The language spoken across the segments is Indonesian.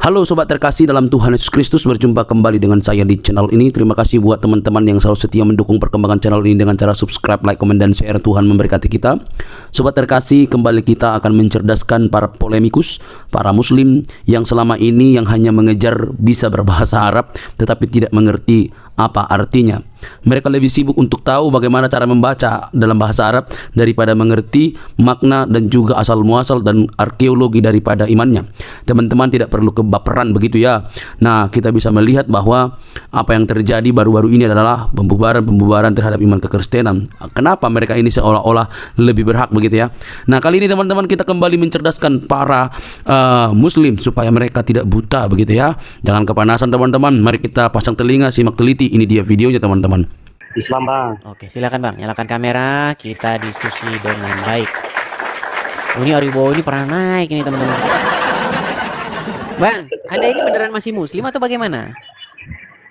Halo sobat terkasih dalam Tuhan Yesus Kristus, berjumpa kembali dengan saya di channel ini. Terima kasih buat teman-teman yang selalu setia mendukung perkembangan channel ini dengan cara subscribe, like, komen, dan share. Tuhan memberkati kita. Sobat terkasih, kembali kita akan mencerdaskan para polemikus, para muslim yang selama ini yang hanya mengejar bisa berbahasa Arab tetapi tidak mengerti apa artinya. Mereka lebih sibuk untuk tahu bagaimana cara membaca dalam bahasa Arab daripada mengerti makna dan juga asal muasal dan arkeologi daripada imannya. Teman-teman tidak perlu kebaperan begitu ya. Nah, kita bisa melihat bahwa apa yang terjadi baru-baru ini adalah pembubaran terhadap iman kekristenan. Kenapa mereka ini seolah-olah lebih berhak begitu ya. Nah, kali ini teman-teman kita kembali mencerdaskan para muslim supaya mereka tidak buta begitu ya. Jangan kepanasan teman-teman. Mari kita pasang telinga, simak teliti. Ini dia videonya teman-teman. Islam bang. Oke, silakan bang, nyalakan kamera, kita diskusi dengan baik. Ini Aribo ini pernah naik ini teman-teman. Bang, Anda ini beneran masih muslim atau bagaimana?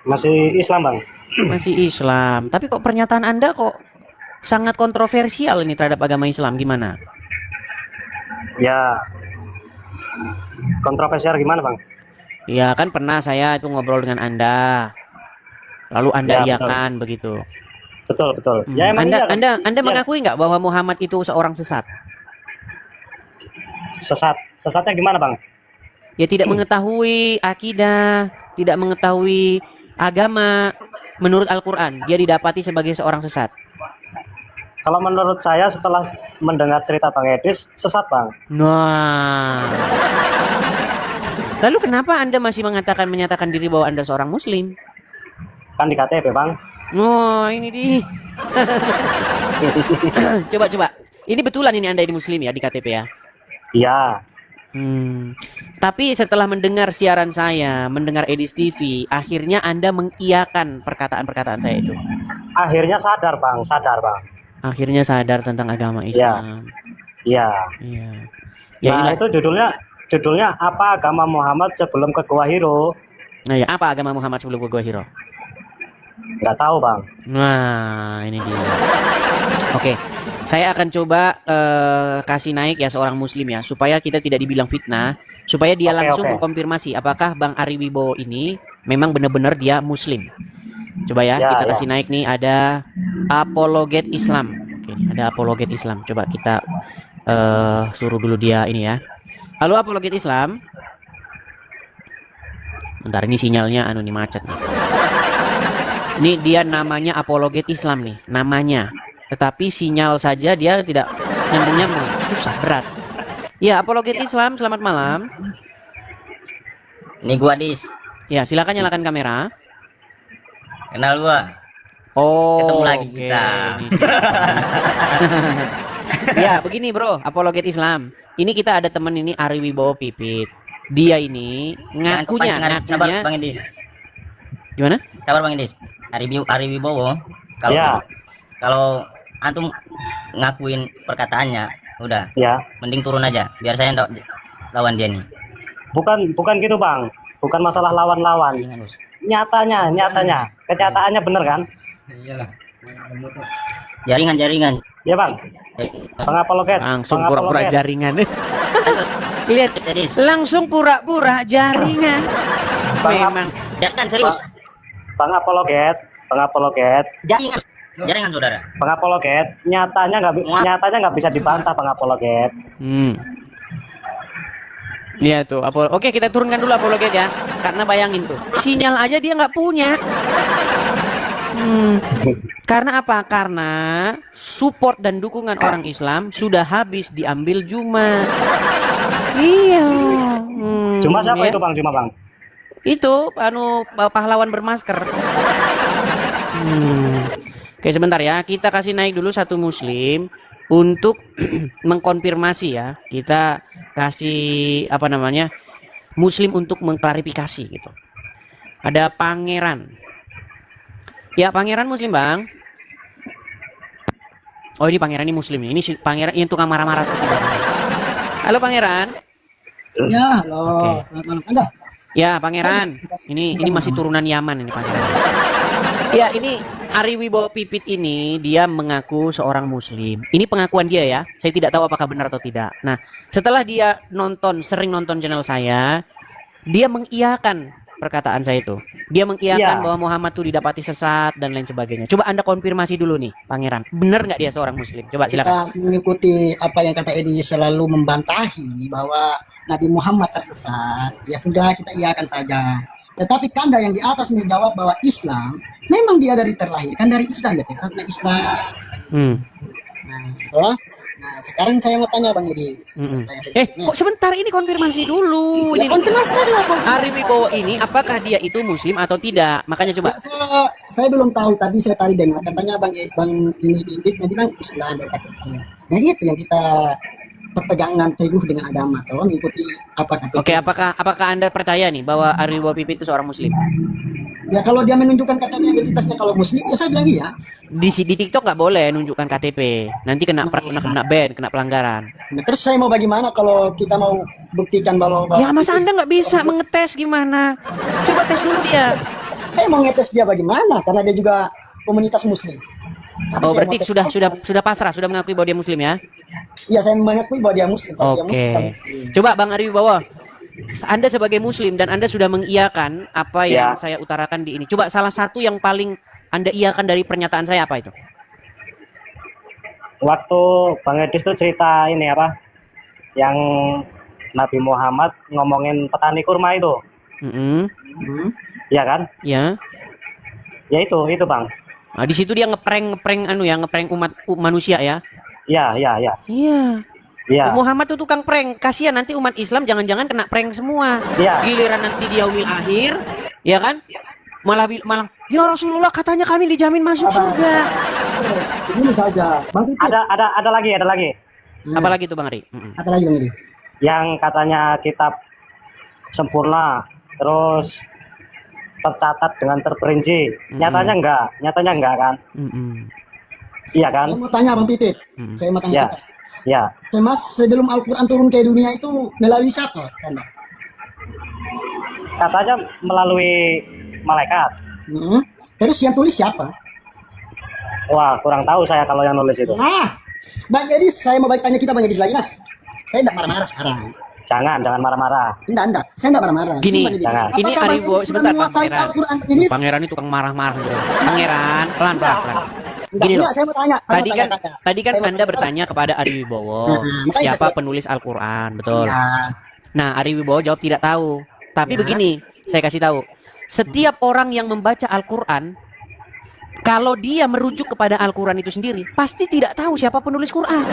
Masih Islam bang. Masih Islam, tapi kok pernyataan Anda kok sangat kontroversial ini terhadap agama Islam, gimana? Ya, kontroversial gimana bang? Ya kan pernah saya itu ngobrol dengan Anda. Lalu Anda Ya, iakan begitu. Betul. Ya emang Anda iya, kan? Anda Ya. mengakui nggak bahwa Muhammad itu seorang sesat? Sesatnya gimana bang? Ya tidak mengetahui akidah, tidak mengetahui agama menurut Al-Quran. Dia didapati sebagai seorang sesat. Kalau menurut saya setelah mendengar cerita bang Edis, sesat bang. Nah, lalu kenapa Anda masih menyatakan diri bahwa Anda seorang Muslim? Kan di KTP bang. Oh, ini di. Coba. Ini betulan ini Anda ini Muslim ya di KTP ya? Iya. Tapi setelah mendengar siaran saya, mendengar Edis TV, akhirnya Anda mengiyakan perkataan-perkataan saya itu. Akhirnya sadar bang. Akhirnya sadar tentang agama Islam. Iya. Iya. Ya Nah inilah. itu judulnya apa agama Muhammad sebelum ke Gua Hiro? Nah ya, apa agama Muhammad sebelum ke Gua Hiro? Nggak tahu bang. Nah, ini dia. Oke, saya akan coba kasih naik ya seorang muslim ya, supaya kita tidak dibilang fitnah, supaya dia langsung mengkonfirmasi apakah Bang Ari Wibowo ini memang benar-benar dia muslim. Coba ya, kita kasih naik nih, ada apologet Islam. Oke, ada apologet Islam. Coba kita suruh dulu dia ini ya. Halo apologet Islam. Bentar, ini sinyalnya nih macet nih. Ini dia namanya apologet Islam nih, namanya. Tetapi sinyal saja dia tidak nyambung-nyambung, susah, berat. Ya, apologet Islam, selamat malam. Ini gua Dis. Ya, silakan nyalakan kamera. Kenal gua. Oh, Ketemu lagi oke. kita. Ya, begini bro, apologet Islam. Ini kita ada temen ini Ari Wibowo Pipit. Dia ini ngakunya. Sabar Bang Idis. Gimana? Sabar Bang Idis. Ari Wibowo. Kalau antum ngakuin perkataannya, udah. Ya. Mending turun aja, biar saya lawan dia nih. Bukan gitu bang. Bukan masalah lawan-lawan. Nyatanya. Kenyataannya bener kan? Iyalah. Jaringan. Ya bang. Bang apologet. Langsung Bang pura-pura apologet. jaringan. Lihat, langsung pura-pura jaringan. Memang. Jangan serius. Bang apologet. Jaringan saudara. Bang apologet. Nyatanya nggak bisa dibantah bang apologet. Iya tuh, oke kita turunkan dulu apologet ya. Karena bayangin tuh, sinyal aja dia nggak punya. Karena apa? Karena support dan dukungan orang Islam sudah habis diambil Juma. Iya. Cuma siapa ya? itu bang? Cuma bang. Itu pahlawan bermasker. Oke sebentar ya, kita kasih naik dulu satu muslim untuk mengkonfirmasi ya. Kita kasih muslim untuk mengklarifikasi gitu. Ada Pangeran. Ya Pangeran muslim bang. Oh ini Pangeran ini muslim. Ini Pangeran ini tukang marah-marah. Halo Pangeran. Ya, halo. Oke. Selamat malam. Anda? Ya Pangeran. Ini masih turunan Yaman ini Pangeran. Ya ini Ari Wibowo Pipit ini dia mengaku seorang muslim. Ini pengakuan dia ya. Saya tidak tahu apakah benar atau tidak. Nah, setelah dia sering nonton channel saya, dia mengiyakan perkataan saya itu. Dia mengiyakan Iya. bahwa Muhammad itu didapati sesat dan lain sebagainya. Coba Anda konfirmasi dulu nih, Pangeran. Benar nggak dia seorang Muslim? Coba silakan. Kita mengikuti apa yang kata Edi, selalu membantahi bahwa Nabi Muhammad tersesat. Ya sudah, kita iakan saja. Tetapi Kanda yang di atas menjawab bahwa Islam memang dia dari terlahirkan dari Islam, betul? Karena Islam. Hmm. Nah, betul? Nah, sekarang saya mau tanya Bang Edi. Kok sebentar ini konfirmasi dulu. Ya, Ini konfirmasi saja, Bang. Ari Wibowo ini apakah dia itu Muslim atau tidak? Makanya coba. Ya, saya belum tahu, tapi saya tadi dengar katanya Bang ini dia bilang Islam dari KTP. Nah, itu yang kita berpegangan teguh dengan agama, toh mengikuti apa KTP. Oke, apakah Anda percaya nih bahwa Ari Wibowo Pipit itu seorang Muslim? Ya kalau dia menunjukkan KTP identitasnya kalau Muslim, ya saya bilang iya. Di TikTok nggak boleh nunjukkan KTP. Nanti kena ban, kena pelanggaran. Nah, terus saya mau bagaimana kalau kita mau buktikan bahwa Ya masa Anda nggak bisa mengetes gimana? Coba tes dulu dia. saya mau ngetes dia bagaimana karena dia juga komunitas Muslim. Tapi Oh, saya berarti mau tes- sudah pasrah, sudah mengakui bahwa dia Muslim ya? Iya, saya mengakui bahwa dia Muslim. Kalau dia Oke. Muslim, dia Muslim. Coba Bang Ari Wibowo, Anda sebagai Muslim dan Anda sudah mengiyakan apa yang Ya. saya utarakan di ini. Coba salah satu yang paling Anda iyakan dari pernyataan saya apa itu? Waktu Bang Edis tuh cerita ini apa? Yang Nabi Muhammad ngomongin petani kurma itu. Mm-mm. Hmm. Iya kan? Ya. Ya itu Bang. Nah, di situ dia ngeprank umat manusia ya. Iya. Iya. Iya. Muhammad tuh tukang prank. Kasihan nanti umat Islam jangan-jangan kena prank semua. Iya. Giliran nanti di yaumil akhir, ya kan? Malah ya Rasulullah katanya kami dijamin masuk surga. Ini saja, Bang Titik. Ada lagi. Apalagi tuh Bang Ari? Apa lagi Bang Edi? Yang katanya kitab sempurna, terus tercatat dengan terperinci. Nyatanya enggak kan? Iya kan? Saya mau tanya Bang Titik. Saya mau tanya Ya. kita. Ya. Mas, sebelum Al-Quran turun ke dunia itu melalui siapa? Anda? Katanya melalui malaikat. Hmm. Terus yang tulis siapa? Wah, kurang tahu saya kalau yang nulis itu. Nah, Bang Edi, saya mau tanya kita Bang Edi lagi nah. Saya tidak marah-marah sekarang. Jangan marah-marah. Enggak. Saya tidak marah-marah. Gini, Bang Edi. jangan. Ini Apakah Ari Bang Edi Wibowo sudah sebentar Pak menguasai Pangeran. Al-Quran ini? Pangeran itu tukang marah-marah. Bro. Pangeran, pelan. Gini loh. Saya mau tanya. Tadi kan Anda bertanya kepada Ari Wibowo, makanya siapa saya- penulis Al-Qur'an, betul. Ya. Nah, Ari Wibowo jawab tidak tahu. Tapi Ya. begini, saya kasih tahu. Setiap orang yang membaca Al-Qur'an, kalau dia merujuk kepada Al-Qur'an itu sendiri, pasti tidak tahu siapa penulis Qur'an.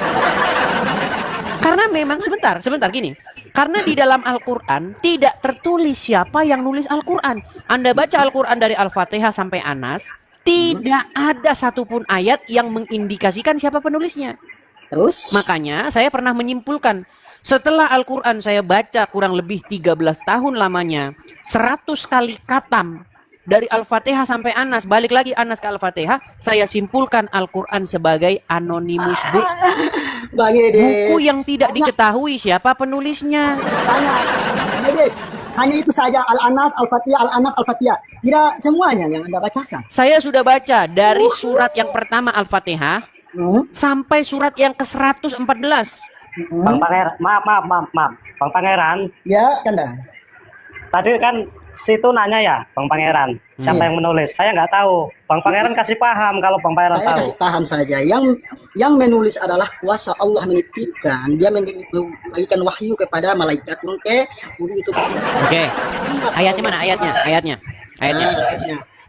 Karena memang sebentar gini. Karena di dalam Al-Qur'an tidak tertulis siapa yang nulis Al-Qur'an. Anda baca Al-Qur'an dari Al-Fatihah sampai Anas, tidak ada satupun ayat yang mengindikasikan siapa penulisnya. Terus? Makanya saya pernah menyimpulkan, setelah Al-Quran saya baca kurang lebih 13 tahun lamanya, 100 kali khatam dari Al-Fatihah sampai Anas, balik lagi Anas ke Al-Fatihah, saya simpulkan Al-Quran sebagai anonymous book, Bang Edi. buku yang tidak diketahui siapa penulisnya. Tanya. Bang Edi, hanya itu saja Al-Anas, Al-Fatihah, Al-Anas, Al-Fatihah. Tidak semuanya yang Anda bacakan. Saya sudah baca dari surat yang pertama Al-Fatihah sampai surat yang ke-114. Bang Pangeran, maaf. Bang Pangeran, Ya, Kanda. tadi kan situ nanya ya, Bang Pangeran, siapa yang menulis? Saya nggak tahu. Bang Pangeran kasih paham kalau Bang Pangeran Saya tahu. kasih paham saja. Yang menulis adalah kuasa Allah menitipkan. Dia memberikan wahyu kepada malaikat untuk itu. Oke. Ayatnya mana? Ayatnya.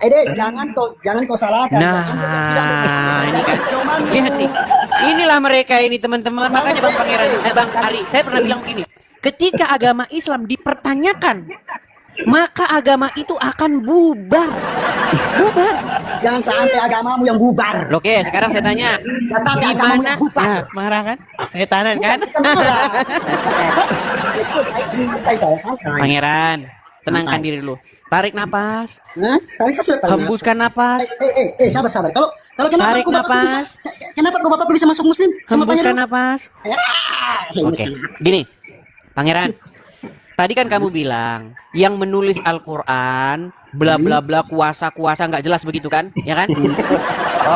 Deh, jangan kau salahkan. Nah, ini kan. Lihat nih. Inilah mereka ini teman-teman. Makanya Bang Pangeran, Bang Ari, saya pernah bilang begini. Ketika agama Islam dipertanyakan, maka agama itu akan bubar. Jangan sampai agamamu yang bubar. Oke, sekarang saya tanya. Jangan sampai Di agamamu mana? yang bubar. Nah, marah kan? Setanan kan? Saya santai. Pangeran, tenangkan diri dulu. Tarik napas, Hah? Tadi saya sudah tanya. hembuskan napas, Sabar. Kalau kenapa Tarik kau bapakku bisa? napas. Kenapa kau bapakku bisa masuk Muslim? Sama tanya hembuskan dulu. napas. Ya. Oke, gini, Pangeran. Tadi kan kamu bilang yang menulis Al-Quran, bla bla bla, kuasa nggak jelas begitu kan, ya kan?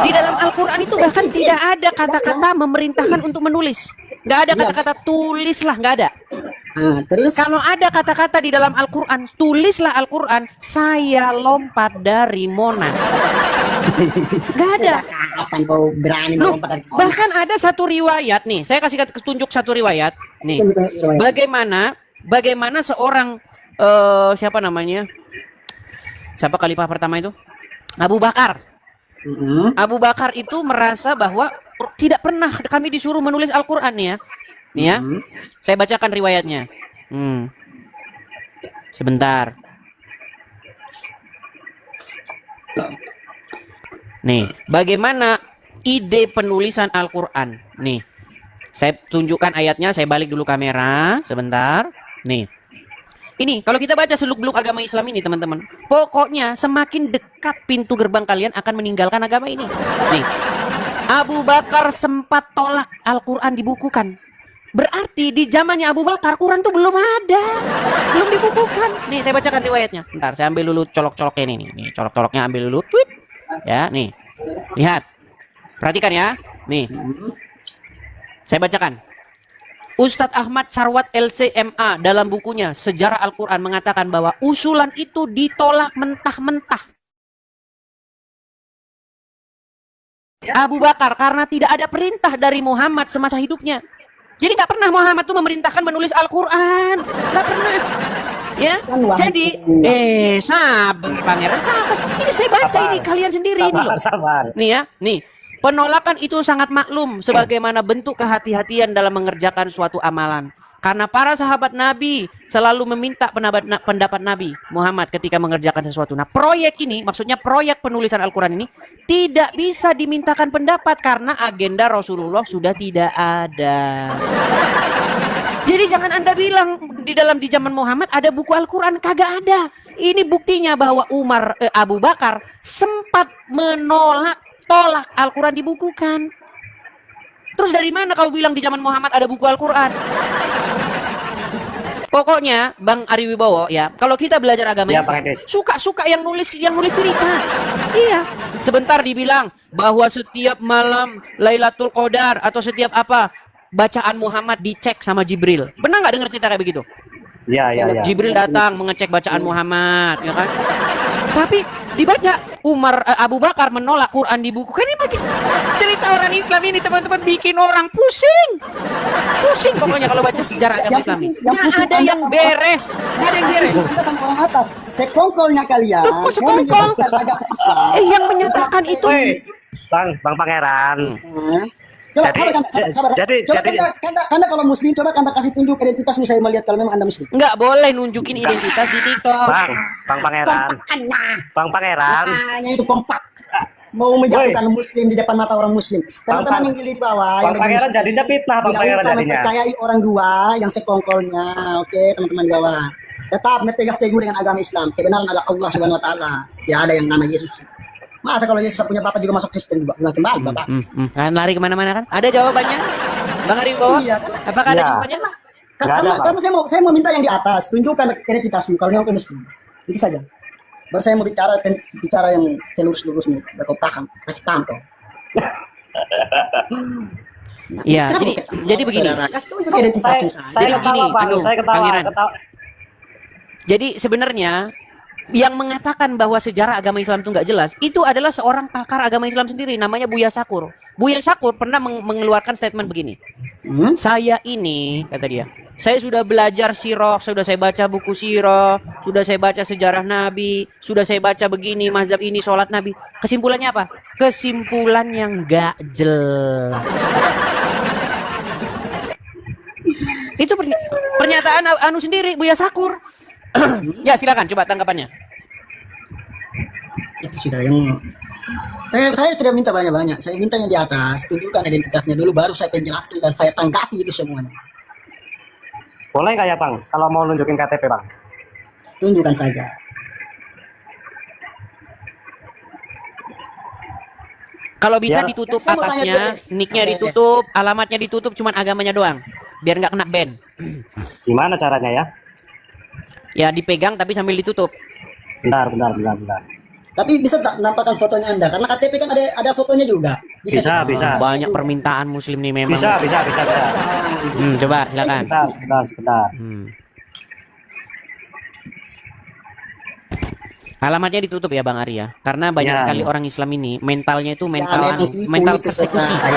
Di dalam Al-Quran itu bahkan tidak ada kata-kata memerintahkan untuk menulis, nggak ada kata-kata tulis lah, nggak ada. Terus Kalau ada kata-kata di dalam Al-Quran, tulislah Al-Quran, saya lompat dari Monas. Gak ada. kapan kau berani Loh, melompat dari bahkan ada satu riwayat nih, saya kasih tunjuk satu riwayat nih. Bagaimana seorang siapa namanya? Siapa khalifah pertama itu? Abu Bakar. Abu Bakar itu merasa bahwa tidak pernah kami disuruh menulis Al-Quran nih ya. Nih ya. Saya bacakan riwayatnya. Sebentar. Nih, bagaimana ide penulisan Al-Quran? Nih, saya tunjukkan ayatnya. Saya balik dulu kamera, sebentar. Nih, ini kalau kita baca seluk-beluk agama Islam ini, teman-teman, pokoknya semakin dekat pintu gerbang kalian akan meninggalkan agama ini. Nih, Abu Bakar sempat tolak Al-Quran dibukukan. Berarti di zamannya Abu Bakar, Quran tuh belum ada, belum dibukukan. Nih, saya bacakan riwayatnya. Bentar, saya ambil dulu colok-coloknya ini. Nih, colok-coloknya ambil dulu. Tweet. Ya, nih. Lihat. Perhatikan ya. Nih. Saya bacakan. Ustadz Ahmad Sarwat LCMA dalam bukunya Sejarah Al-Quran mengatakan bahwa usulan itu ditolak mentah-mentah Abu Bakar karena tidak ada perintah dari Muhammad semasa hidupnya. Jadi nggak pernah Muhammad tuh memerintahkan menulis Al-Quran. Nggak pernah. Ya, jadi sabar pangeran, sabar. Ini saya baca ini kalian sendiri ini loh. Sabar. Nih ya, nih. Penolakan itu sangat maklum sebagaimana bentuk kehati-hatian dalam mengerjakan suatu amalan. Karena para sahabat Nabi selalu meminta pendapat Nabi Muhammad ketika mengerjakan sesuatu. Nah, proyek ini, maksudnya proyek penulisan Al-Quran ini tidak bisa dimintakan pendapat karena agenda Rasulullah sudah tidak ada. Jadi jangan Anda bilang di zaman Muhammad ada buku Al-Quran, kagak ada. Ini buktinya bahwa Abu Bakar sempat tolak Al-Quran dibukukan. Terus dari mana kau bilang di zaman Muhammad ada buku Al-Quran? Pokoknya Bang Ari Wibowo ya, kalau kita belajar agama Ya, Islam, Pak Edis. suka yang nulis cerita. Iya. Sebentar dibilang bahwa setiap malam Lailatul Qadar atau setiap apa bacaan Muhammad dicek sama Jibril. Benar nggak dengar cerita kayak begitu? Ya. Jibril datang mengecek bacaan Muhammad, ya kan? Tapi dibaca Abu Bakar menolak Quran di buku. Kan ini bagi cerita orang Islam ini teman-teman bikin orang pusing pokoknya kalau baca sejarah agama Islam ini. Nggak ada yang beres. Anda sama orang atas. Sekongkolnya kalian. Loh, kok sekongkol? Agama Islam. Yang menyatakan itu. Bang Pangeran. Coba, Jadi- Anda kalau muslim, coba Anda kasih tunjuk identitasmu, saya melihat kalau memang Anda muslim. Nggak boleh nunjukin identitas di TikTok. Bang Pangeran. Bang Pangeran. Hanya itu pompak. Mau menjatuhkan muslim di depan mata orang muslim. Teman-teman yang di bawah, Bang Pangeran jadinya fitnah, Bang tidak Pangeran usah jadinya. mempercayai orang dua yang sekongkolnya. Oke, teman-teman di bawah. Tetap berteguh dengan agama Islam. Kebenaran adalah Allah Subhanahu Wa Taala. Tidak ada yang nama Yesus. Masa kalau Yesus punya bapak juga masuk Kristen juga ulang kembali bapak. Kan lari kemana-mana kan? Ada jawabannya? Bang Ari Wibowo? Iya. Apakah ada Iya. jawabannya? Karena saya mau minta yang di atas, tunjukkan identitasmu kalau memang kau muslim. Itu saja. Baru saya mau bicara yang lurus-lurus nih, biar kau paham, kasih paham kau. Iya, jadi begini. Kasih tunjuk identitasmu saja. Saya Jadi ketawa, begini, Bang. anu, Saya Pangeran. ketawa. Jadi sebenarnya yang mengatakan bahwa sejarah agama Islam itu nggak jelas, itu adalah seorang pakar agama Islam sendiri, namanya Buya Sakur. Buya Sakur pernah mengeluarkan statement begini. Saya ini, kata dia, saya sudah belajar sirah, sudah saya baca buku sirah, sudah saya baca sejarah Nabi, sudah saya baca begini, mazhab ini, sholat Nabi. Kesimpulannya apa? Kesimpulan yang nggak jelas. Itu pernyataan anu sendiri, Buya Sakur. Ya silakan coba tanggapannya. Itu sudah yang saya tidak minta banyak-banyak, saya minta yang di atas, tunjukkan identitasnya dulu, baru saya penjelaskan dan saya tanggapi itu semuanya. Boleh nggak ya Bang? Kalau mau nunjukin KTP Bang? Tunjukkan saja. Kalau bisa Ya. ditutup Saya mau tanya atasnya, dulu. nicknya Oke, ditutup, alamatnya ditutup, cuman agamanya doang, biar nggak kena ban. Gimana caranya ya? Ya dipegang tapi sambil ditutup. Bentar. Tapi bisa tak nampakkan fotonya Anda? Karena KTP kan ada fotonya juga. Bisa, tak? bisa. Banyak permintaan muslim nih memang. Bisa. Coba silakan. Sebentar. Alamatnya ditutup ya Bang Arya, karena banyak Ya, sekali ya. orang Islam ini mentalnya itu mental memang mental itu, persekusi. Pak.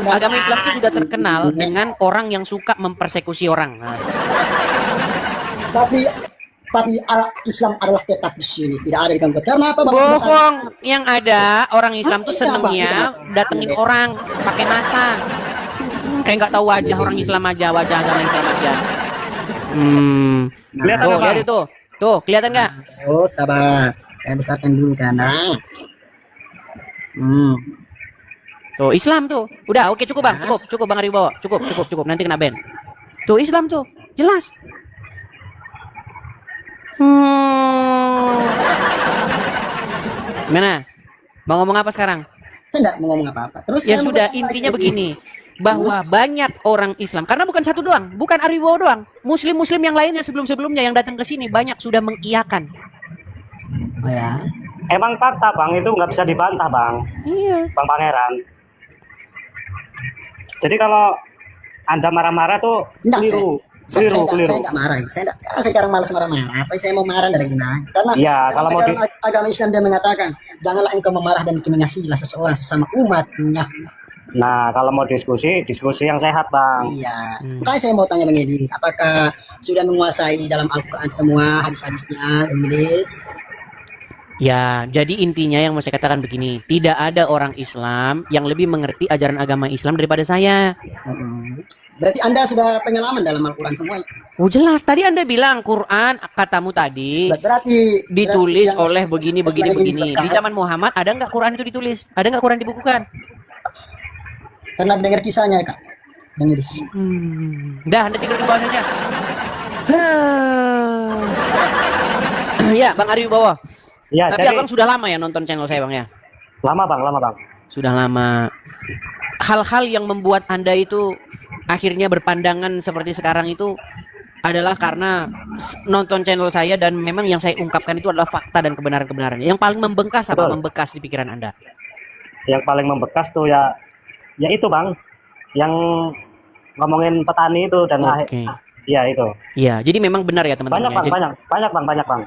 Agama Islam itu sudah terkenal dengan orang yang suka mempersekusi orang. Nah, Tapi Islam adalah tetap di sini, tidak ada di kampung. Karena apa? Bang? bohong. Yang ada orang Islam tuh Tidak, senengnya Bang. datengin orang pakai masa. Kayak nggak tahu wajah orang Islam aja, wajah agama Islam aja. Kelihatan Tuh, apa? lihat itu. Tuh, kelihatan nggak? Oh, sabar. Saya besarkan dulu karena. Tuh, Islam tuh. Udah, oke cukup Bang, cukup Bang Aribo. Cukup. Nanti kena ban. Tuh, Islam tuh. Jelas. Gimana? Mau ngomong apa sekarang? Saya tidak mau ngomong apa-apa. Terus Ya saya mau sudah, bertanya intinya lagi. begini. Bahwa banyak orang Islam, karena bukan satu doang, bukan Aribo doang. Muslim-muslim yang lainnya sebelum-sebelumnya yang datang ke sini banyak sudah mengiyakan. Oh ya. Emang fakta bang, itu nggak bisa dibantah bang, Iya. Bang Pangeran. Jadi kalau Anda marah-marah tuh Enggak, keliru. Saya Keliru. enggak marah. Saya sekarang malas marah-marah. Apa saya mau marah dari guna? Karena Iya, kalau mau ajaran agama Islam dia mengatakan, janganlah engkau memarah dan mengasihilah seseorang sesama umatnya. Nah, kalau mau diskusi yang sehat bang. Iya. Makanya saya mau tanya Bang Idris, apakah sudah menguasai dalam Al-Quran semua hadis-hadisnya, Idris? Ya, jadi intinya yang mau saya katakan begini, tidak ada orang Islam yang lebih mengerti ajaran agama Islam daripada saya. Berarti Anda sudah pengalaman dalam Al-Quran semua. Oh jelas, tadi Anda bilang Quran katamu tadi Berarti ditulis yang- oleh begini. Di zaman Muhammad ada nggak Quran itu ditulis? Ada nggak Quran dibukukan? Karena dengar kisahnya, Kak. Bang Idris. Dah, Anda tidur di bawah saja. Ya, Bang Ari bawah. Ya, Tapi jadi Abang sudah lama ya nonton channel saya Bang ya? lama bang. Sudah lama. Hal-hal yang membuat Anda itu akhirnya berpandangan seperti sekarang itu adalah karena nonton channel saya dan memang yang saya ungkapkan itu adalah fakta dan kebenaran-kebenarannya. Yang paling membekas apa? Betul. Membekas di pikiran Anda? Yang paling membekas tuh ya itu bang, yang ngomongin petani itu dan Oke. ya itu. Iya, jadi memang benar ya teman-teman. Banyak ya. bang, banyak bang.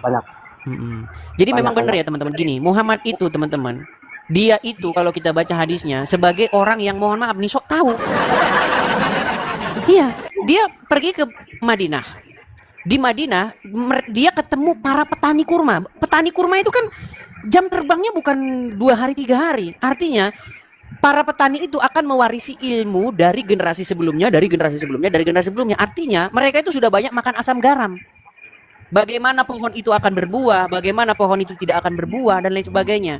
Jadi Banyak, memang benar banyak. ya teman-teman. Gini, Muhammad itu teman-teman, dia itu kalau kita baca hadisnya sebagai orang yang mohon maaf nih sok tahu. Iya, dia pergi ke Madinah. Di Madinah dia ketemu para petani kurma. Petani kurma itu kan jam terbangnya bukan 2 hari 3 hari. Artinya para petani itu akan mewarisi ilmu dari generasi sebelumnya, dari generasi sebelumnya. Artinya mereka itu sudah banyak makan asam garam. Bagaimana pohon itu akan berbuah, bagaimana pohon itu tidak akan berbuah, dan lain sebagainya.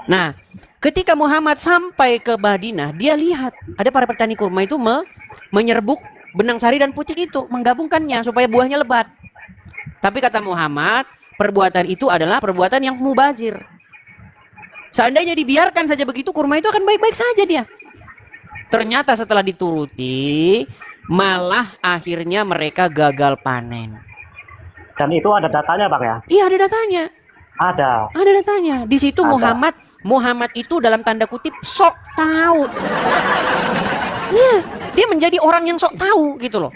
Nah, ketika Muhammad sampai ke Madinah, dia lihat ada para petani kurma itu menyerbuk benang sari dan putik itu, menggabungkannya supaya buahnya lebat. Tapi kata Muhammad, perbuatan itu adalah perbuatan yang mubazir. Seandainya dibiarkan saja begitu, kurma itu akan baik-baik saja dia. Ternyata setelah dituruti, malah akhirnya mereka gagal panen. Dan itu ada datanya bang ya? Iya, ada datanya. Ada. Ada datanya. Di situ Ada. Muhammad itu dalam tanda kutip sok tahu. Iya, dia menjadi orang yang sok tahu gitu loh.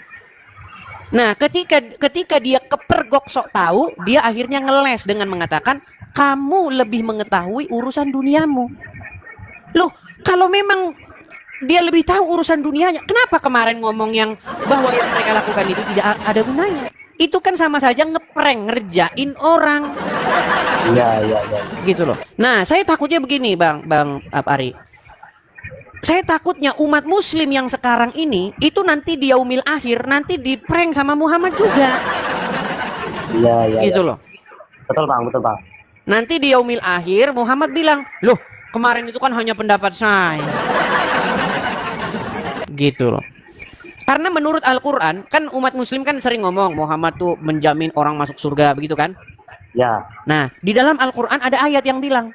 Nah, ketika dia kepergok sok tahu, dia akhirnya ngeles dengan mengatakan, "Kamu lebih mengetahui urusan duniamu." Loh, kalau memang dia lebih tahu urusan dunianya, kenapa kemarin ngomong yang bahwa yang mereka lakukan itu tidak ada gunanya? Itu kan sama saja ngeprank, ngerjain orang. Iya. Gitu loh. Nah, saya takutnya begini, Bang Ari. Saya takutnya umat muslim yang sekarang ini itu nanti di yaumil akhir nanti di-prank sama Muhammad juga. Iya. Gitu loh. Betul bang. Nanti di yaumil akhir Muhammad bilang, "Loh, kemarin itu kan hanya pendapat saya." Gitu loh. Karena menurut Al-Qur'an, kan umat muslim kan sering ngomong Muhammad tuh menjamin orang masuk surga, begitu kan? Ya. Nah, di dalam Al-Qur'an ada ayat yang bilang,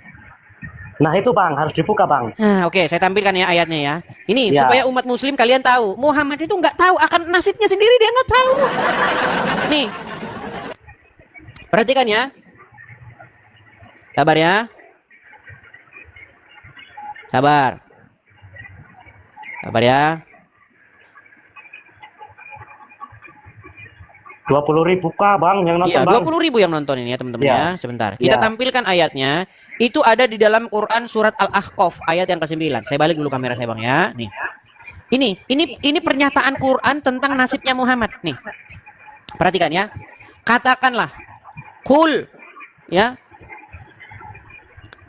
Nah itu bang, harus dibuka bang. nah, oke, saya tampilkan ya ayatnya ya. Ini Ya. supaya umat muslim kalian tahu, Muhammad itu nggak tahu akan nasibnya sendiri, dia nggak tahu. Nih, perhatikan ya. Sabar ya. Sabar. Sabar ya. 20.000 kah bang yang nonton Iya, bang? 20.000 yang nonton ini ya teman-teman Iya. ya. Sebentar. Kita Iya. tampilkan ayatnya. Itu ada di dalam Quran surat Al-Ahqaf ayat yang ke-9. Saya balik dulu kamera saya bang ya. Nih. Ini pernyataan Quran tentang nasibnya Muhammad nih. Perhatikan ya. Katakanlah, Qul ya.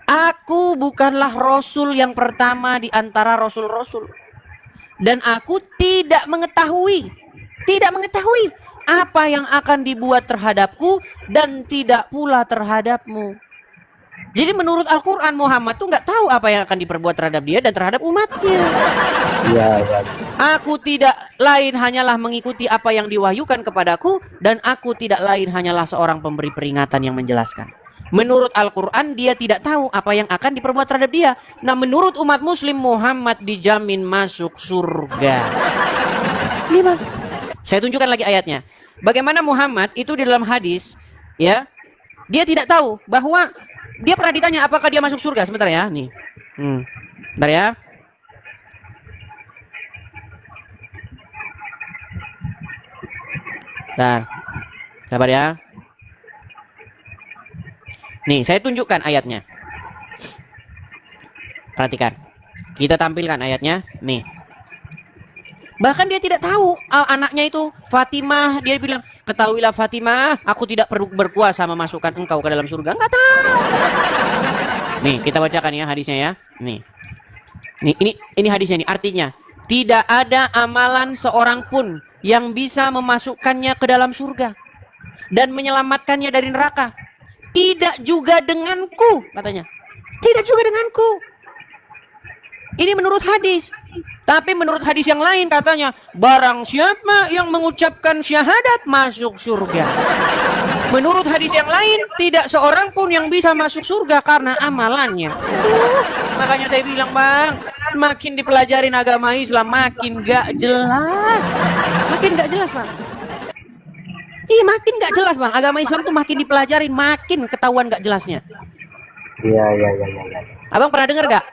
Aku bukanlah rasul yang pertama di antara rasul-rasul. Dan aku tidak mengetahui apa yang akan dibuat terhadapku dan tidak pula terhadapmu. Jadi menurut Al-Quran Muhammad tuh nggak tahu apa yang akan diperbuat terhadap dia dan terhadap umatnya. Iya, iya. Aku tidak lain hanyalah mengikuti apa yang diwahyukan kepadaku dan aku tidak lain hanyalah seorang pemberi peringatan yang menjelaskan. Menurut Al-Quran dia tidak tahu apa yang akan diperbuat terhadap dia. Nah menurut umat muslim Muhammad dijamin masuk surga. Ini bang. Saya tunjukkan lagi ayatnya. Bagaimana Muhammad itu di dalam hadis ya. Dia tidak tahu bahwa dia pernah ditanya apakah dia masuk surga. Sebentar ya. Nih. Bentar ya. Bentar. Sabar ya. Nih, saya tunjukkan ayatnya. Perhatikan. Kita tampilkan ayatnya. Nih. Bahkan dia tidak tahu anaknya itu Fatimah. Dia bilang, ketahuilah Fatimah, aku tidak perlu berkuasa memasukkan engkau ke dalam surga. Enggak tahu. Nih, kita bacakan ya hadisnya ya. Nih. Ini hadisnya nih. Artinya, tidak ada amalan seorang pun yang bisa memasukkannya ke dalam surga dan menyelamatkannya dari neraka. Tidak juga denganku, katanya. Tidak juga denganku. Ini menurut hadis. Tapi menurut hadis yang lain katanya, barang siapa yang mengucapkan syahadat masuk surga. Menurut hadis yang lain, tidak seorang pun yang bisa masuk surga karena amalannya. Makanya saya bilang bang, makin dipelajarin agama Islam makin gak jelas. Makin gak jelas bang. Ih, makin gak jelas bang. Agama Islam tuh makin dipelajarin makin ketahuan gak jelasnya. Iya. Abang pernah dengar gak?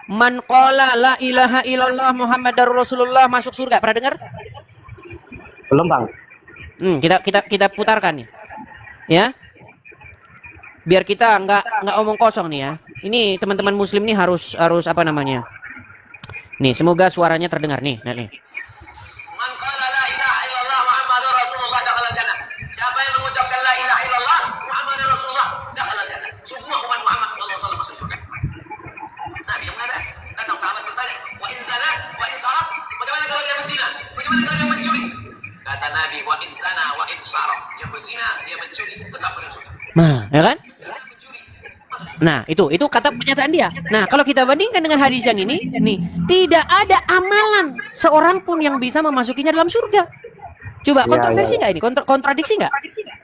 Man qala la ilaha illallah Muhammadar Rasulullah masuk surga. Pernah dengar? Belum bang. Kita putarkan nih. Ya. Biar kita nggak omong kosong nih ya. Ini teman-teman muslim nih harus apa namanya? Nih, semoga suaranya terdengar nih. Nah, nih. Man qala la ilaha illallah Muhammadur Rasulullah dakhala jannah. Siapa yang mengucapkan la ilaha illallah Muhammadur Rasulullah dakhala jannah. Semua umat Muhammad sallallahu alaihi wasallam masuk surga. Nabi yang mengatakan, datang sahabat bertanya, wa in zana wa in saraq, bagaimana kalau dia berzina? Bagaimana kalau dia mencuri? Kata Nabi, wa in zana wa in saraq, dia berzina, dia mencuri, tetap masuk surga. Nah, ya kan? Nah, itu kata pernyataan dia. Nah, kalau kita bandingkan dengan hadis yang ini, nih, tidak ada amalan seorang pun yang bisa memasukinya dalam surga. Coba kontroversi nggak ini? Kontradiksi nggak?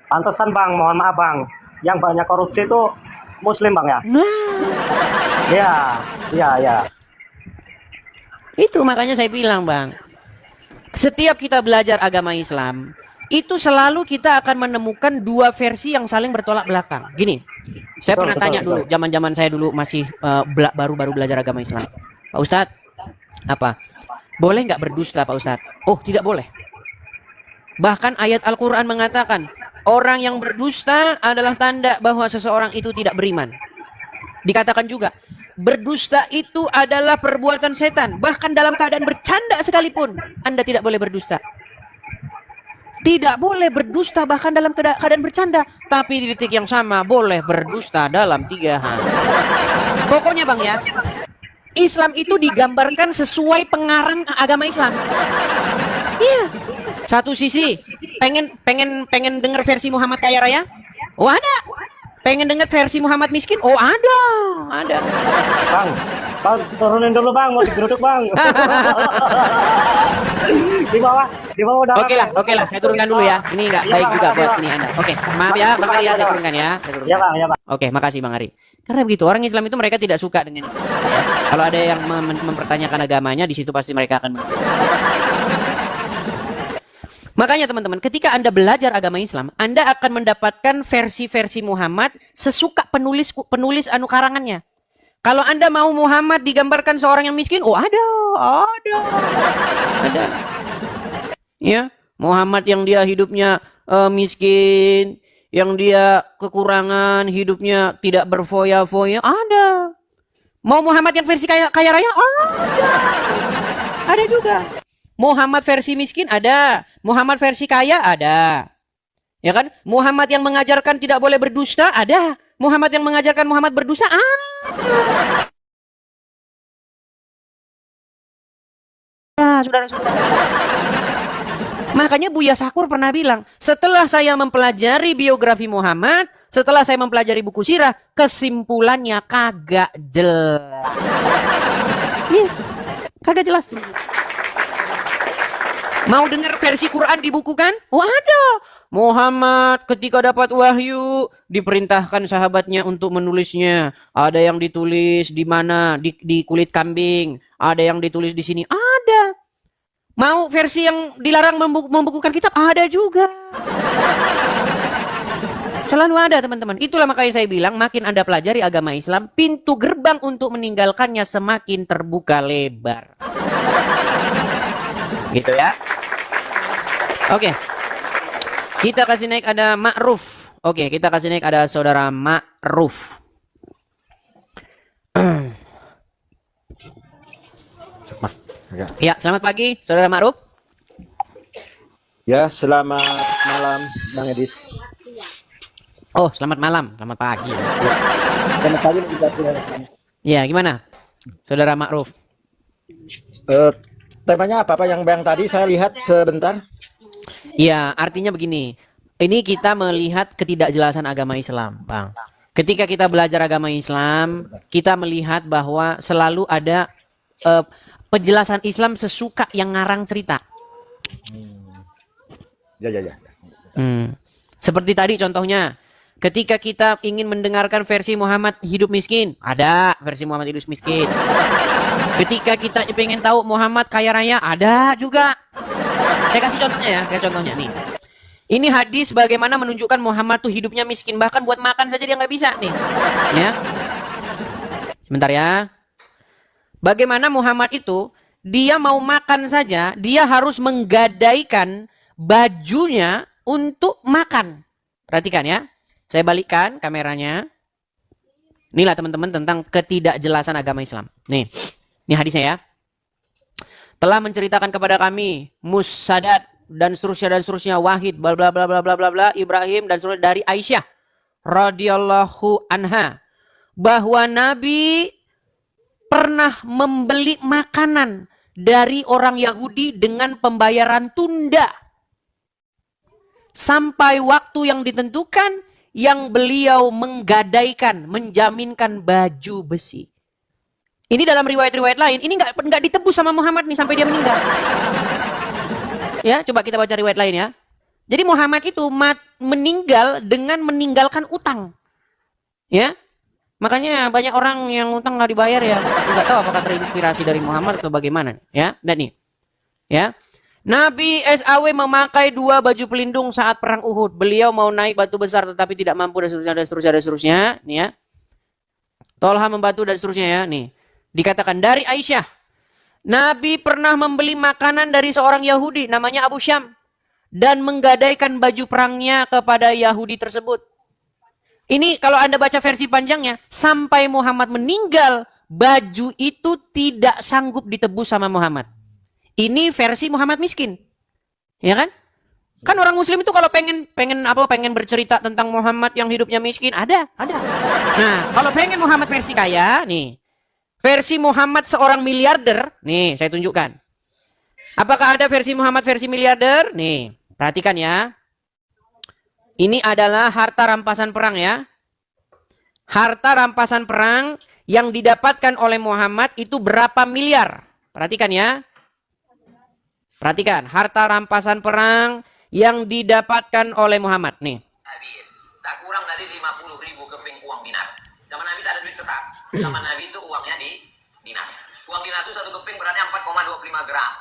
Pantesan bang, mohon maaf bang. Yang banyak korupsi itu muslim bang ya? Nah, Iya. itu makanya saya bilang bang, setiap kita belajar agama Islam, itu selalu kita akan menemukan dua versi yang saling bertolak belakang. Gini, saya pernah tanya dulu, zaman-zaman saya dulu masih baru-baru belajar agama Islam. Pak Ustadz, apa? Boleh nggak berdusta Pak Ustadz? Oh, tidak boleh. Bahkan ayat Al-Quran mengatakan, orang yang berdusta adalah tanda bahwa seseorang itu tidak beriman. Dikatakan juga, berdusta itu adalah perbuatan setan. Bahkan dalam keadaan bercanda sekalipun, Anda tidak boleh berdusta. Tidak boleh berdusta bahkan dalam keadaan bercanda. Tapi di detik yang sama boleh berdusta dalam 3 hal. Pokoknya bang ya, Islam itu digambarkan sesuai pengarang agama Islam. Iya. Satu sisi pengen denger versi Muhammad kaya raya? Oh ada. Pengen denger versi Muhammad miskin? Oh ada. Bang, turunin dulu bang, mau digeruduk bang. di bawah udah. Oke lah, saya turunkan dulu ya. Ini nggak baik juga buat ini Anda. Oke, maaf ya Bang Ari ya, saya turunkan ya. Iya bang. Oke, makasih Bang Ari. Karena begitu, orang Islam itu mereka tidak suka dengan itu. Ya. Kalau ada yang mempertanyakan agamanya, di situ pasti mereka akan. Makanya teman-teman, ketika Anda belajar agama Islam, Anda akan mendapatkan versi-versi Muhammad sesuka penulis karangannya. Kalau Anda mau Muhammad digambarkan seorang yang miskin, oh ada. Ya, Muhammad yang dia hidupnya miskin, yang dia kekurangan, hidupnya tidak berfoya-foya, ada. Mau Muhammad yang versi kaya raya? Ada juga. Muhammad versi miskin ada, Muhammad versi kaya ada. Ya kan? Muhammad yang mengajarkan tidak boleh berdusta ada. Muhammad yang mengajarkan Muhammad berdusta ada. Saudara-saudara. Makanya Buya Sakur pernah bilang, setelah saya mempelajari biografi Muhammad, setelah saya mempelajari buku sirah, kesimpulannya kagak jelas. Iya, kagak jelas. Mau dengar versi Quran dibukukan? Oh ada. Muhammad ketika dapat wahyu diperintahkan sahabatnya untuk menulisnya. Ada yang ditulis di mana? Di kulit kambing. Ada yang ditulis di sini. Ada. Mau versi yang dilarang membukukan kitab? Ada juga. Selalu ada teman-teman. Itulah makanya saya bilang makin Anda pelajari agama Islam, pintu gerbang untuk meninggalkannya semakin terbuka lebar. Gitu ya. Oke. Kita kasih naik ada Ma'ruf. Oke, kita kasih naik ada saudara Ma'ruf. Ya, selamat pagi saudara Ma'ruf. Ya, selamat malam Bang Edis. Oh, selamat malam, selamat pagi. Selamat pagi juga. Ya, gimana saudara Ma'ruf? Temanya apa Pak yang Bang tadi saya lihat sebentar? Ya, artinya begini. Ini kita melihat ketidakjelasan agama Islam, Bang. Ketika kita belajar agama Islam, kita melihat bahwa selalu ada penjelasan Islam sesuka yang ngarang cerita. Ya. Seperti tadi contohnya, ketika kita ingin mendengarkan versi Muhammad hidup miskin, ada versi Muhammad hidup miskin. Ketika kita ingin tahu Muhammad kaya raya, ada juga. Saya kasih contohnya ya, nih. Ini hadis bagaimana menunjukkan Muhammad tuh hidupnya miskin, bahkan buat makan saja dia nggak bisa nih. Ya. Sebentar ya. Bagaimana Muhammad itu dia mau makan saja, dia harus menggadaikan bajunya untuk makan. Perhatikan ya. Saya balikkan kameranya. Inilah teman-teman tentang ketidakjelasan agama Islam. Nih. Ini hadisnya ya. Telah menceritakan kepada kami Musaddad dan seterusnya Wahid bla bla bla bla bla bla bla Ibrahim dan seterusnya dari Aisyah radhiyallahu anha bahwa Nabi pernah membeli makanan dari orang Yahudi dengan pembayaran tunda sampai waktu yang ditentukan yang beliau menggadaikan, menjaminkan baju besi. Ini dalam riwayat-riwayat lain, ini nggak ditebus sama Muhammad nih sampai dia meninggal. Ya, coba kita baca riwayat lain ya. Jadi Muhammad itu meninggal dengan meninggalkan utang. Ya, makanya banyak orang yang utang nggak dibayar ya. Nggak tahu apakah terinspirasi dari Muhammad atau bagaimana. Ya, dan nih, ya. Nabi SAW memakai 2 baju pelindung saat perang Uhud. Beliau mau naik batu besar tetapi tidak mampu dan seterusnya. Nih ya. Tolha membantu dan seterusnya ya. Nih. Dikatakan dari Aisyah, Nabi pernah membeli makanan dari seorang Yahudi namanya Abu Syam dan menggadaikan baju perangnya kepada Yahudi tersebut. Ini kalau Anda baca versi panjangnya, sampai Muhammad meninggal, baju itu tidak sanggup ditebus sama Muhammad. Ini versi Muhammad miskin. Ya kan? Kan orang muslim itu kalau pengen bercerita tentang Muhammad yang hidupnya miskin, ada. Nah, kalau pengen Muhammad versi kaya, nih. Versi Muhammad seorang miliarder, nih saya tunjukkan. Apakah ada versi Muhammad versi miliarder? Nih, perhatikan ya. Ini adalah harta rampasan perang ya. Harta rampasan perang yang didapatkan oleh Muhammad itu berapa miliar? Perhatikan ya. Perhatikan, harta rampasan perang yang didapatkan oleh Muhammad. Nih. Tak kurang dari 50.000 keping uang dinar. Zaman Nabi tak ada duit kertas. Zaman Nabi itu uangnya di dinar. Uang dinar itu 1 keping berarti 4,25 gram.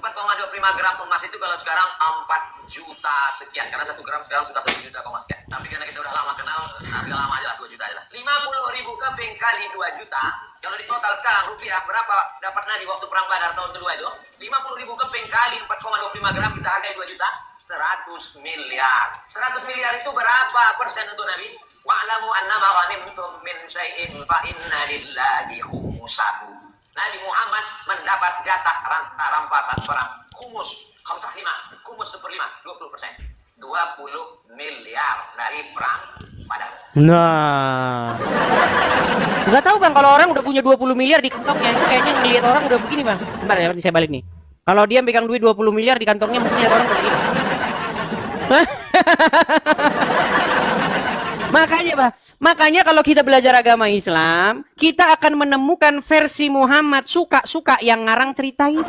4,25 gram emas itu kalau sekarang 4 juta sekian, karena 1 gram sekarang sudah 1 juta sekian. Tapi karena kita udah lama kenal, harga lama aja lah, 2 juta aja lah. 50.000 keping kali 2 juta, kalau di total sekarang rupiah berapa dapatnya di waktu perang Badar tahun kedua itu? 50.000 keping kali 4,25 gram kita hargai 2 juta, 100 miliar. 100 miliar itu berapa persen untuk Nabi? Wa'lamu annama ghanimtum min syai'in fa inna lillahi khumusahu. Nabi Muhammad mendapat jatah rampasan perang khumus 55, khumus 1/5, 20%. 20 miliar dari perang Badar. Nah, nggak tahu bang, kalau orang udah punya 20 miliar di kantongnya, itu kayaknya ngelihat orang udah begini bang. Bentar ya, saya balik nih. Kalau dia pegang duit 20 miliar di kantongnya, mungkin lihat orang udah begini. Makanya kalau kita belajar agama Islam, kita akan menemukan versi Muhammad suka-suka yang ngarang cerita itu.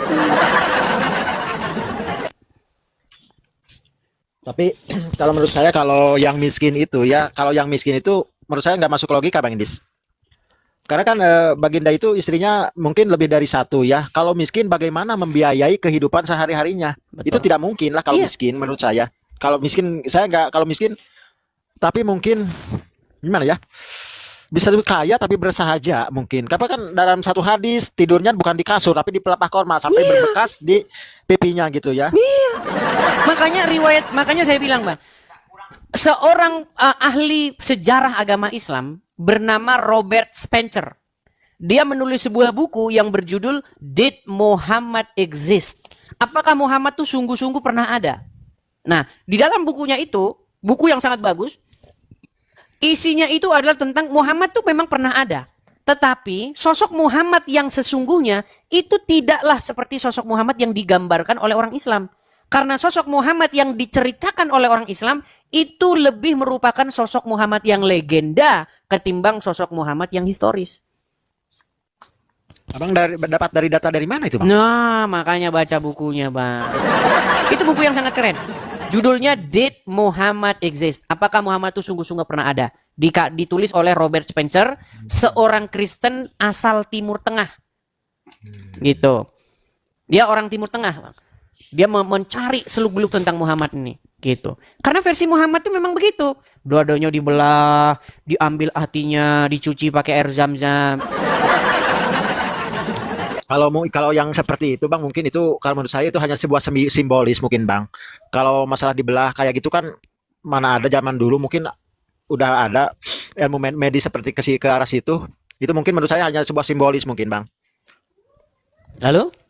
Tapi kalau menurut saya kalau yang miskin itu menurut saya nggak masuk logika Bang Indis. Karena kan Baginda itu istrinya mungkin lebih dari satu ya. Kalau miskin bagaimana membiayai kehidupan sehari-harinya? Itu tidak mungkin lah kalau miskin menurut saya. Kalau miskin saya nggak, kalau miskin tapi mungkin gimana ya? Bisa lebih kaya tapi bersahaja mungkin. Karena kan dalam satu hadis tidurnya bukan di kasur tapi di pelepah korma sampai berbekas di pipinya gitu ya. Makanya saya bilang, Bang. Seorang ahli sejarah agama Islam bernama Robert Spencer. Dia menulis sebuah buku yang berjudul Did Muhammad Exist? Apakah Muhammad tuh sungguh-sungguh pernah ada? Nah, di dalam bukunya itu, buku yang sangat bagus, isinya itu adalah tentang Muhammad tuh memang pernah ada. Tetapi sosok Muhammad yang sesungguhnya itu tidaklah seperti sosok Muhammad yang digambarkan oleh orang Islam. Karena sosok Muhammad yang diceritakan oleh orang Islam itu lebih merupakan sosok Muhammad yang legenda ketimbang sosok Muhammad yang historis. Abang dapat dari data dari mana itu Bang? Nah, makanya baca bukunya Bang. Itu buku yang sangat keren. Judulnya Did Muhammad Exist? Apakah Muhammad itu sungguh-sungguh pernah ada? Ditulis oleh Robert Spencer, seorang Kristen asal Timur Tengah. Gitu. Dia orang Timur Tengah, Bang. Dia mencari seluk-beluk tentang Muhammad ini, gitu. Karena versi Muhammad itu memang begitu. Dua-duanya dibelah, diambil hatinya, dicuci pakai air zam-zam. Kalau yang seperti itu Bang, mungkin itu kalau menurut saya itu hanya sebuah simbolis mungkin Bang. Kalau masalah dibelah kayak gitu kan mana ada zaman dulu mungkin udah ada ilmu medis seperti ke arah situ. Itu mungkin menurut saya hanya sebuah simbolis mungkin Bang. Lalu?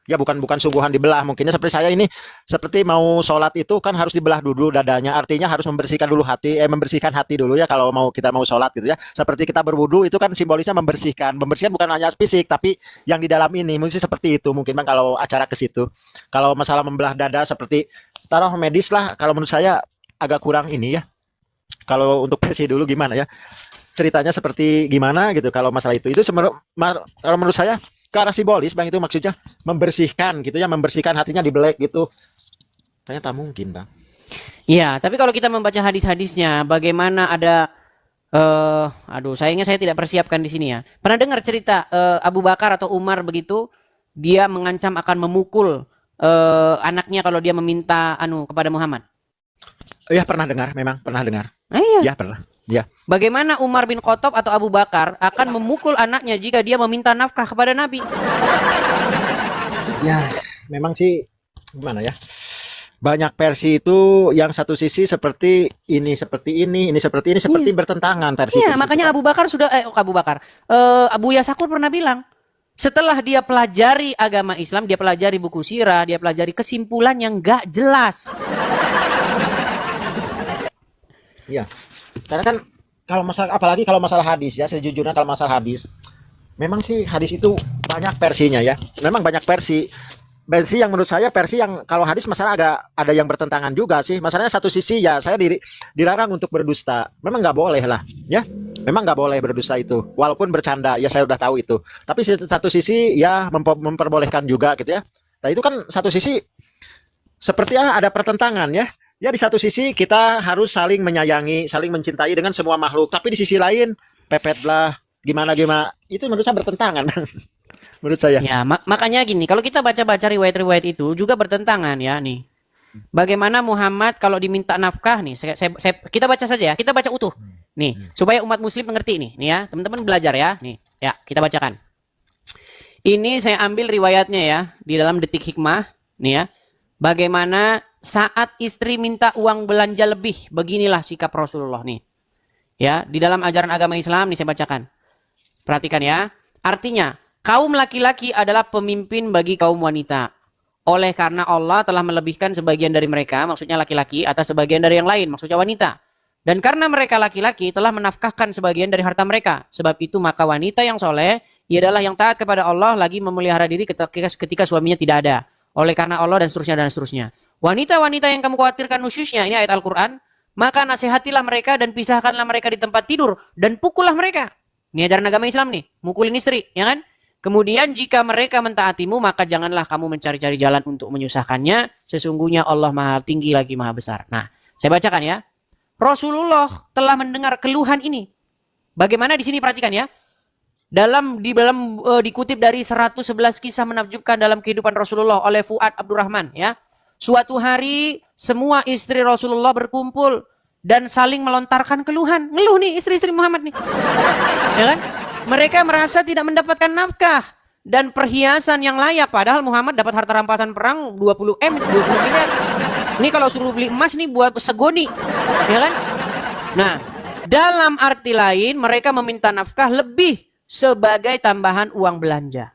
Ya bukan sungguhan dibelah, mungkinnya seperti saya ini seperti mau sholat itu kan harus dibelah dulu dadanya, artinya harus membersihkan dulu hati, membersihkan hati dulu ya kalau kita mau sholat gitu ya. Seperti kita berwudu itu kan simbolisnya membersihkan bukan hanya fisik tapi yang di dalam ini mungkin seperti itu mungkin Bang kalau acara ke situ. Kalau masalah membelah dada seperti taruh medis lah, kalau menurut saya agak kurang ini ya. Kalau untuk versi dulu gimana ya? Ceritanya seperti gimana gitu kalau masalah itu kalau menurut saya ke arah simbolis Bang, itu maksudnya membersihkan gitu ya, membersihkan hatinya dibelek gitu. Ternyata mungkin Bang. Iya, tapi kalau kita membaca hadis-hadisnya, bagaimana ada sayangnya saya tidak persiapkan di sini ya. Pernah dengar cerita Abu Bakar atau Umar begitu, dia mengancam akan memukul anaknya kalau dia meminta kepada Muhammad? Iya, pernah dengar, memang pernah dengar. Iya. Ya, pernah. Ya. Bagaimana Umar bin Khattab atau Abu Bakar akan memukul anaknya jika dia meminta nafkah kepada Nabi? Ya, memang sih gimana ya? Banyak versi itu yang satu sisi seperti ini bertentangan versi. Iya, makanya Abu Yasakur pernah bilang, setelah dia pelajari agama Islam, dia pelajari buku sirah, dia pelajari kesimpulan yang gak jelas. Iya. Karena kan apalagi kalau masalah hadis ya, sejujurnya kalau masalah hadis memang sih hadis itu banyak versinya ya. Memang banyak versi yang menurut saya versi yang kalau hadis masalah ada yang bertentangan juga sih. Masalahnya satu sisi ya saya dilarang untuk berdusta. Memang nggak boleh lah ya. Memang nggak boleh berdusta itu. Walaupun bercanda ya saya udah tahu itu. Tapi satu sisi ya memperbolehkan juga gitu ya. Nah itu kan satu sisi seperti ada pertentangan ya. Ya di satu sisi kita harus saling menyayangi, saling mencintai dengan semua makhluk. Tapi di sisi lain pepetlah gimana. Itu menurut saya bertentangan. menurut saya. Ya, makanya gini, kalau kita baca-baca riwayat-riwayat itu juga bertentangan ya nih. Bagaimana Muhammad kalau diminta nafkah nih, kita baca saja ya, kita baca utuh. Nih, supaya umat muslim mengerti nih ya, teman-teman belajar ya. Nih, ya, kita bacakan. Ini saya ambil riwayatnya ya, di dalam Detik Hikmah, nih ya. Bagaimana saat istri minta uang belanja lebih, beginilah sikap Rasulullah nih. Ya, di dalam ajaran agama Islam nih saya bacakan. Perhatikan ya. Artinya, kaum laki-laki adalah pemimpin bagi kaum wanita. Oleh karena Allah telah melebihkan sebagian dari mereka, maksudnya laki-laki, atas sebagian dari yang lain, maksudnya wanita. Dan karena mereka laki-laki telah menafkahkan sebagian dari harta mereka. Sebab itu maka wanita yang soleh, ia adalah yang taat kepada Allah lagi memelihara diri ketika suaminya tidak ada. Oleh karena Allah dan seterusnya. Wanita-wanita yang kamu khawatirkan nusyusnya, ini ayat Al-Quran, maka nasihatilah mereka dan pisahkanlah mereka di tempat tidur dan pukullah mereka. Ini ajaran agama Islam nih, mukulin istri, ya kan? Kemudian jika mereka mentaatimu, maka janganlah kamu mencari-cari jalan untuk menyusahkannya. Sesungguhnya Allah Maha Tinggi lagi Maha Besar. Nah, saya bacakan ya. Rasulullah telah mendengar keluhan ini. Bagaimana di sini perhatikan ya. Dikutip dari 111 kisah menakjubkan dalam kehidupan Rasulullah oleh Fuad Abdurrahman ya. Suatu hari semua istri Rasulullah berkumpul dan saling melontarkan keluhan. Ngeluh nih istri-istri Muhammad nih. Ya kan? Mereka merasa tidak mendapatkan nafkah dan perhiasan yang layak, padahal Muhammad dapat harta rampasan perang 20 miliar. Ini kalau suruh beli emas nih buat segoni, ya kan? Nah, dalam arti lain mereka meminta nafkah lebih sebagai tambahan uang belanja.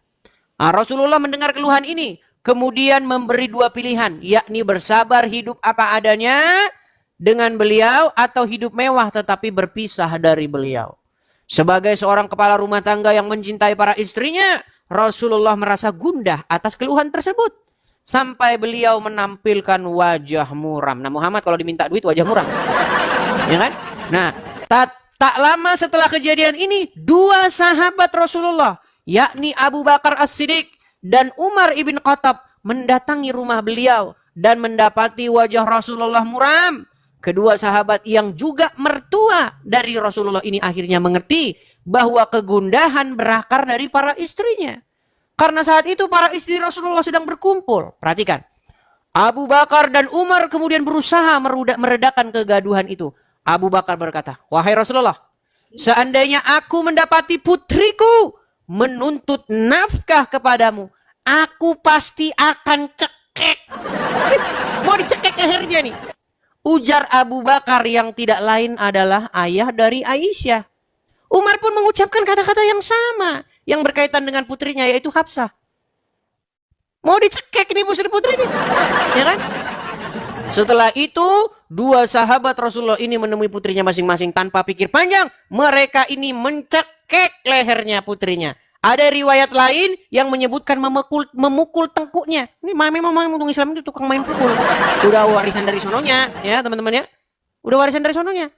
Nah, Rasulullah mendengar keluhan ini, kemudian memberi dua pilihan, yakni bersabar hidup apa adanya dengan beliau atau hidup mewah tetapi berpisah dari beliau. Sebagai seorang kepala rumah tangga yang mencintai para istrinya, Rasulullah merasa gundah atas keluhan tersebut. Sampai beliau menampilkan wajah muram. Nah, Muhammad kalau diminta duit wajah muram. Ya kan? Nah, tak lama setelah kejadian ini, dua sahabat Rasulullah, yakni Abu Bakar As-Siddiq dan Umar ibn Khattab, mendatangi rumah beliau dan mendapati wajah Rasulullah muram. Kedua sahabat yang juga mertua dari Rasulullah ini akhirnya mengerti bahwa kegundahan berakar dari para istrinya. Karena saat itu para istri Rasulullah sedang berkumpul. Perhatikan. Abu Bakar dan Umar kemudian berusaha meredakan kegaduhan itu. Abu Bakar berkata, "Wahai Rasulullah, seandainya aku mendapati putriku menuntut nafkah kepadamu, aku pasti akan cekek." Mau dicekek lehernya nih. Ujar Abu Bakar yang tidak lain adalah ayah dari Aisyah. Umar pun mengucapkan kata-kata yang sama yang berkaitan dengan putrinya, yaitu Hafsah. Mau dicekek nih putri ini, ya kan? Setelah itu, dua sahabat Rasulullah ini menemui putrinya masing-masing tanpa pikir panjang. Mereka ini mencekek lehernya putrinya. Ada riwayat lain yang menyebutkan memukul tengkuknya. Ini memang orang Islam itu tukang main pukul. Udah warisan dari sononya, ya teman-teman ya. Udah warisan dari sononya.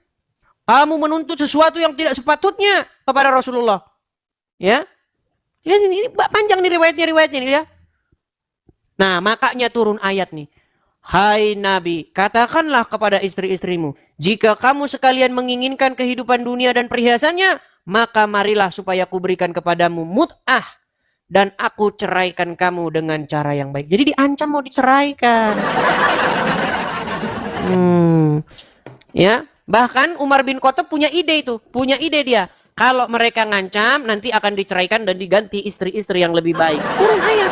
Kamu menuntut sesuatu yang tidak sepatutnya kepada Rasulullah. Ya. Ya ini panjang nih riwayatnya nih ya. Nah, makanya turun ayat nih. Hai Nabi, katakanlah kepada istri-istrimu, jika kamu sekalian menginginkan kehidupan dunia dan perhiasannya, maka marilah supaya aku berikan kepadamu mut'ah dan aku ceraikan kamu dengan cara yang baik. Jadi diancam mau diceraikan. Ya, bahkan Umar bin Khattab punya ide dia. Kalau mereka ngancam, nanti akan diceraikan dan diganti istri-istri yang lebih baik. Turun ayat.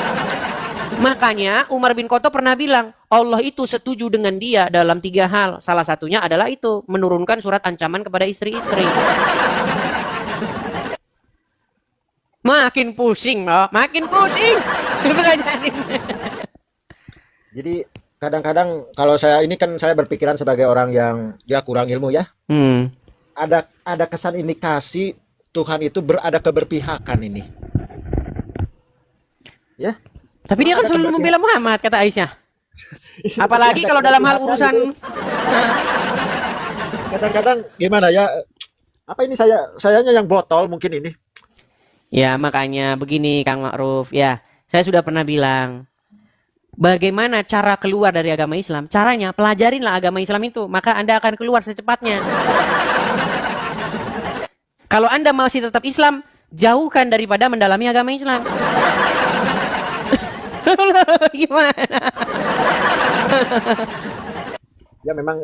Makanya Umar bin Khattab pernah bilang, Allah itu setuju dengan dia dalam 3 hal. Salah satunya adalah itu, menurunkan surat ancaman kepada istri-istri. Makin pusing, makin pusing. Jadi kadang-kadang kalau saya ini kan saya berpikiran sebagai orang yang dia kurang ilmu ya. Ada kesan indikasi Tuhan itu ada keberpihakan ini. Ya. Tapi dia kan selalu membela Muhammad, kata Aisyah. Apalagi kalau dalam hal urusan. Kadang-kadang gimana ya? Apa ini sayanya yang botol mungkin ini. Ya makanya begini Kang Ma'ruf. Ya saya sudah pernah bilang. Bagaimana cara keluar dari agama Islam? Caranya pelajarinlah agama Islam itu. Maka Anda akan keluar secepatnya. Kalau Anda masih tetap Islam, jauhkan daripada mendalami agama Islam. Gimana? Ya memang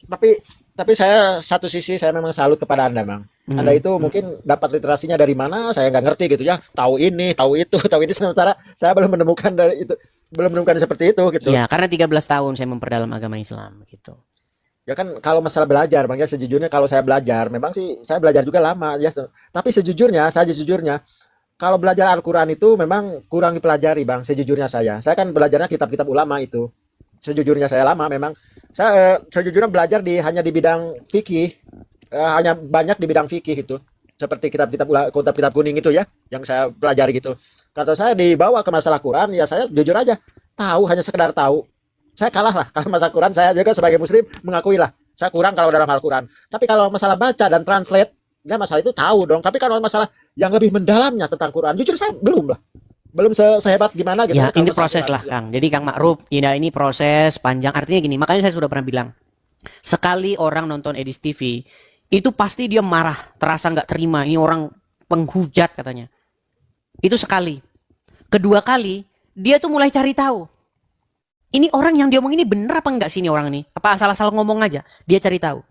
tapi saya satu sisi saya memang salut kepada Anda, Bang. Anda itu mungkin dapat literasinya dari mana saya nggak ngerti gitu ya. Tahu ini, tahu itu, tahu ini, sementara saya belum menemukan dari itu, belum menemukan seperti itu gitu. Ya, karena 13 tahun saya memperdalam agama Islam gitu. Ya kan kalau masalah belajar, Bang, ya sejujurnya kalau saya belajar, memang sih saya belajar juga lama ya. Tapi sejujurnya kalau belajar Al-Qur'an itu memang kurang dipelajari, Bang, sejujurnya saya. Saya kan belajarnya kitab-kitab ulama itu. Sejujurnya saya lama memang. Saya sejujurnya belajar hanya di bidang fikih, hanya banyak di bidang fikih itu. Seperti kitab-kitab kuning itu ya, yang saya pelajari gitu. Kalau saya dibawa ke masalah Quran, ya saya jujur aja tahu, hanya sekedar tahu. Saya kalah lah kalau masalah Quran, saya juga sebagai muslim mengakui lah. Saya kurang kalau dalam Al-Quran. Tapi kalau masalah baca dan translate, ya masalah itu tahu dong. Tapi kalau masalah yang lebih mendalamnya tentang Quran, jujur saya belum lah. Belum sehebat gimana gitu. Ya, ini Kalau proses Quran, lah, Kang. Jadi Kang Ma'ruf, ini proses panjang. Artinya gini, makanya saya sudah pernah bilang, sekali orang nonton Edis TV, itu pasti dia marah, terasa nggak terima. Ini orang penghujat katanya. Itu sekali. Kedua kali, dia tuh mulai cari tahu. Ini orang yang dia omong ini bener apa enggak sih ini orang ini? Apa asal-asal ngomong aja? Dia cari tahu.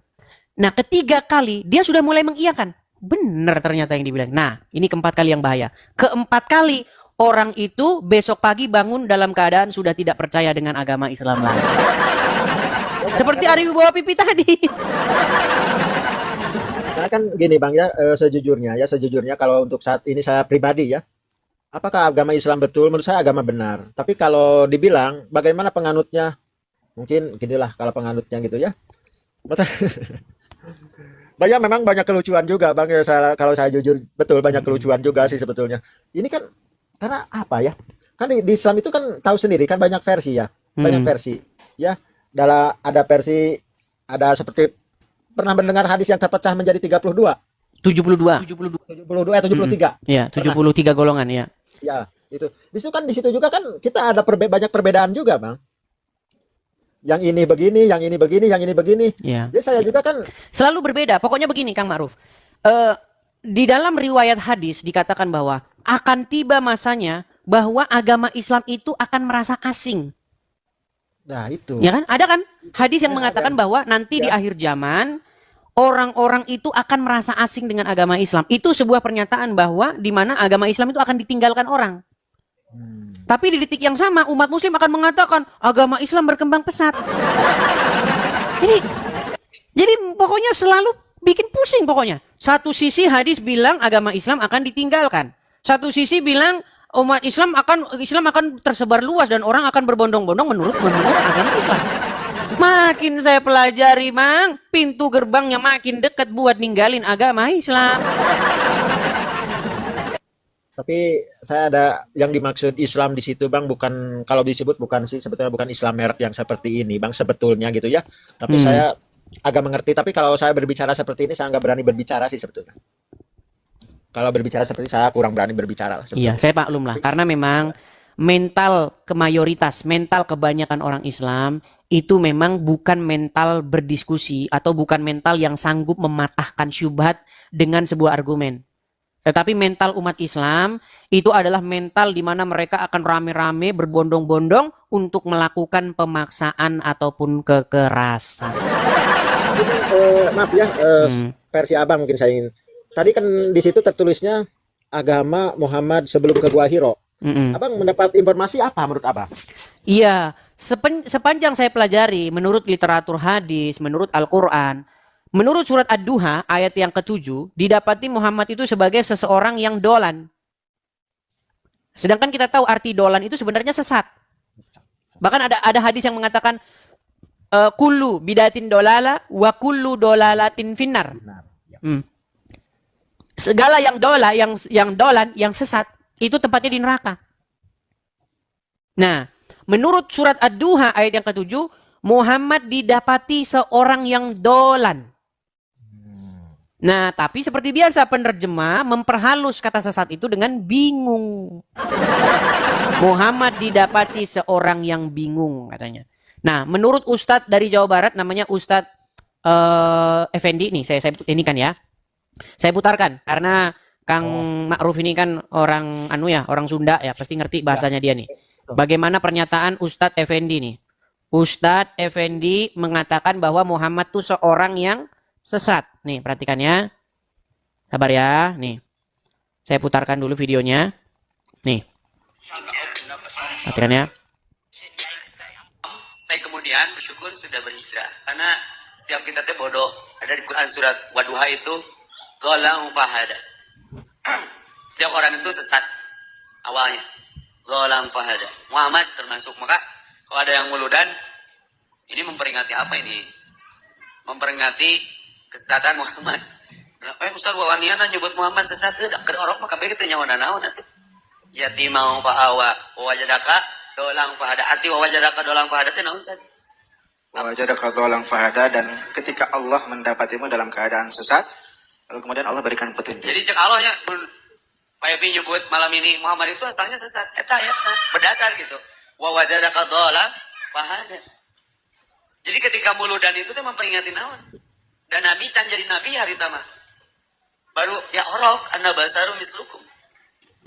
Nah, ketiga kali, dia sudah mulai mengiyakan. Bener ternyata yang dibilang. Nah, ini keempat kali yang bahaya. Keempat kali, orang itu besok pagi bangun dalam keadaan sudah tidak percaya dengan agama Islam lagi. Seperti Ari Wibowo Pipi tadi. Karena kan gini Bang ya, sejujurnya kalau untuk saat ini saya pribadi ya, apakah agama Islam betul? Menurut saya agama benar. Tapi kalau dibilang bagaimana penganutnya, mungkin ginilah kalau penganutnya gitu ya. Banyak memang banyak kelucuan juga Bang ya, kalau saya jujur betul banyak kelucuan juga sih sebetulnya. Ini kan karena apa ya? Kan di Islam itu kan tahu sendiri kan banyak versi ya. Banyak versi. Ya, ada versi, ada seperti pernah mendengar hadis yang terpecah menjadi 32. 72. 73. Ya, 73 golongan ya. Ya, itu. Di situ juga kan kita ada banyak perbedaan juga, Bang. Yang ini begini, yang ini begini, yang ini begini. Ya. Jadi saya juga kan selalu berbeda. Pokoknya begini, Kang Ma'ruf. Di dalam riwayat hadis dikatakan bahwa akan tiba masanya bahwa agama Islam itu akan merasa asing. nah itu. Ya kan? Ada kan hadis yang mengatakan bahwa nanti di akhir zaman orang-orang itu akan merasa asing dengan agama Islam. Itu sebuah pernyataan bahwa di mana agama Islam itu akan ditinggalkan orang. Tapi di detik yang sama umat muslim akan mengatakan agama Islam berkembang pesat. Jadi pokoknya selalu bikin pusing pokoknya. Satu sisi hadis bilang agama Islam akan ditinggalkan. Satu sisi bilang umat Islam akan tersebar luas dan orang akan berbondong-bondong menurut agama Islam. Makin saya pelajari, Mang, pintu gerbangnya makin dekat buat ninggalin agama Islam. Tapi saya ada yang dimaksud Islam di situ, Bang, bukan kalau disebut bukan sih sebetulnya bukan Islam merek yang seperti ini, Bang, sebetulnya gitu ya. Tapi saya agak mengerti, tapi kalau saya berbicara seperti ini saya nggak berani berbicara sih sebetulnya. Kalau berbicara seperti saya kurang berani berbicara. Iya, saya maklum lah karena memang mental kebanyakan orang Islam itu memang bukan mental berdiskusi atau bukan mental yang sanggup mematahkan syubhat dengan sebuah argumen. Tetapi mental umat Islam itu adalah mental di mana mereka akan rame-rame berbondong-bondong untuk melakukan pemaksaan ataupun kekerasan. Maaf ya, versi Abang mungkin saya ingin. Tadi kan di situ tertulisnya agama Muhammad sebelum ke Gua Hiro. Abang mendapat informasi apa menurut Abang? Iya, sepanjang saya pelajari menurut literatur hadis, menurut Al-Quran, menurut surat Ad-Duha ayat yang ke-7, didapati Muhammad itu sebagai seseorang yang dolan. Sedangkan kita tahu arti dolan itu sebenarnya sesat. Bahkan ada hadis yang mengatakan kullu bidatin dolala wa kullu dolalatin finnar. Segala yang dolan, yang sesat itu tempatnya di neraka. Nah, menurut surat Ad-Duha ayat yang ke-7, Muhammad didapati seorang yang dolan. Nah, tapi seperti biasa penerjemah memperhalus kata sesat itu dengan bingung. Muhammad didapati seorang yang bingung katanya. Nah, menurut Ustadz dari Jawa Barat namanya Ustadz Effendi nih, saya ini kan ya. Saya putarkan karena Kang Ma'ruf ini kan orang orang Sunda ya, pasti ngerti bahasanya dia nih. Bagaimana pernyataan Ustadz Effendi nih? Ustadz Effendi mengatakan bahwa Muhammad tuh seorang yang sesat. Nih, perhatikan ya. Sabar ya, nih. Saya putarkan dulu videonya. Nih. Perhatikan ya. Saya kemudian bersyukur sudah berhijrah. Karena setiap kita teh bodoh. Ada di Quran surat Wadduha itu Dhalahu fahada. Setiap orang itu sesat awalnya. Dhalahu fahada. Muhammad termasuk. Maka kalau ada yang muludan, ini memperingati apa ini? Memperingati kesesatan Muhammad. Kenapa ya Ustaz wawaniana nyebut Muhammad sesat? Ke orang maka kita nyawa naon atuh. Yatimau fa'awa wajadaka dolang fahada. Arti wajadaka dolang fahada itu naon Ustaz? Wajadaka dolang fahada, dan ketika Allah mendapatimu dalam keadaan sesat, lalu kemudian Allah berikan petunjuk. Jadi cek Allah nya Pak Epi nyebut malam ini Muhammad itu asalnya sesat. Eta ya, berdasar gitu. Wajadaka dolang fahada. Jadi ketika muludan itu tuh memperingati naon. Dan Nabi can jadi Nabi hari tama. Baru ya orok anda basaru mislukum.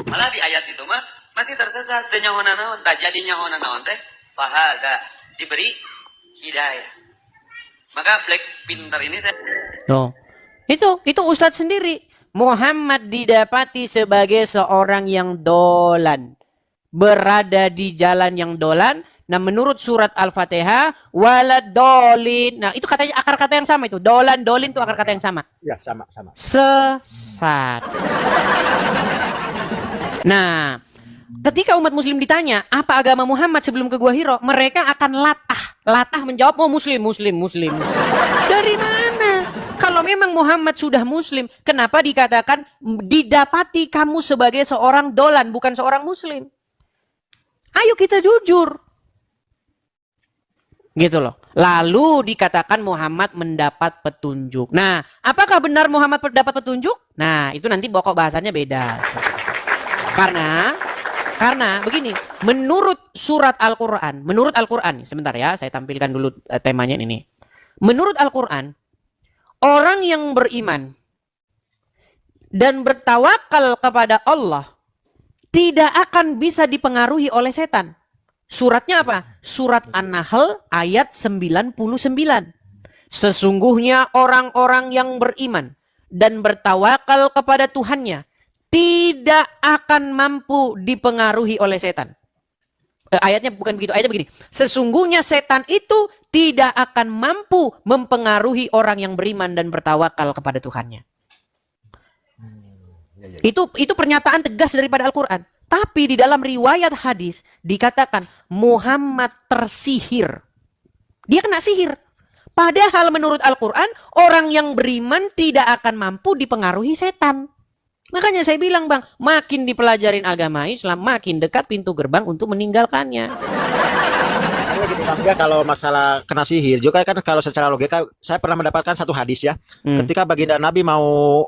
Malah di ayat itu mah masih tersesat teh nyawana naon. Tak jadi nyawana naon teh fahada, diberi hidayah. Maka Black Pinter ini saya Itu Ustadz sendiri. Muhammad didapati sebagai seorang yang dolan. Berada di jalan yang dolan. Nah, menurut surat Al-Fatihah, walad dolin. Nah, itu katanya akar kata yang sama itu. Dolan, dolin itu akar kata yang sama. Ya, sama. Sesat. Nah, ketika umat muslim ditanya, apa agama Muhammad sebelum ke Gua Hiro? Mereka akan latah menjawab, oh muslim. Dari mana? Kalau memang Muhammad sudah muslim, kenapa dikatakan didapati kamu sebagai seorang dolan, bukan seorang muslim? Ayo kita jujur. Gitu loh. Lalu dikatakan Muhammad mendapat petunjuk. Nah, apakah benar Muhammad mendapat petunjuk? Nah, itu nanti pokok bahasanya beda. Karena begini, menurut surat Al-Qur'an, sebentar ya, saya tampilkan dulu temanya ini. Menurut Al-Qur'an, orang yang beriman dan bertawakal kepada Allah tidak akan bisa dipengaruhi oleh setan. Suratnya apa? Surat An-Nahl ayat 99. Sesungguhnya orang-orang yang beriman dan bertawakal kepada Tuhannya tidak akan mampu dipengaruhi oleh setan. Ayatnya bukan begitu, ayatnya begini. Sesungguhnya setan itu tidak akan mampu mempengaruhi orang yang beriman dan bertawakal kepada Tuhannya. Itu pernyataan tegas daripada Al-Quran. Tapi di dalam riwayat hadis dikatakan Muhammad tersihir. Dia kena sihir. Padahal menurut Al-Quran orang yang beriman tidak akan mampu dipengaruhi setan. Makanya saya bilang bang, makin dipelajarin agama Islam, makin dekat pintu gerbang untuk meninggalkannya. Ya, kalau masalah kena sihir juga kan, kalau secara logika saya pernah mendapatkan satu hadis ya. Ketika baginda Nabi mau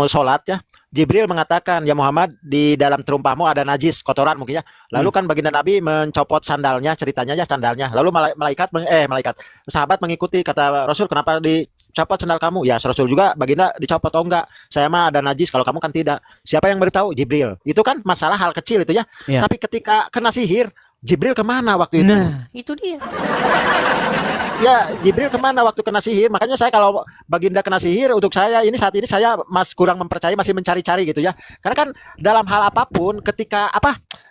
sholat ya, Jibril mengatakan, ya Muhammad, di dalam terumpahmu ada najis, kotoran mungkin ya. Lalu kan baginda Nabi mencopot sandalnya, ceritanya ya sandalnya. Lalu sahabat mengikuti, kata Rasul, kenapa dicopot sandal kamu? Ya Rasul juga baginda dicopot. Oh enggak, saya mah ada najis, kalau kamu kan tidak. Siapa yang beritahu? Jibril. Itu kan masalah hal kecil itu ya. Tapi ketika kena sihir, Jibril kemana waktu itu? Nah, itu dia. Ya, Jibril kemana waktu kena sihir? Makanya saya kalau baginda kena sihir, untuk saya ini saat ini saya kurang mempercayai, masih mencari-cari gitu ya. Karena kan dalam hal apapun, ketika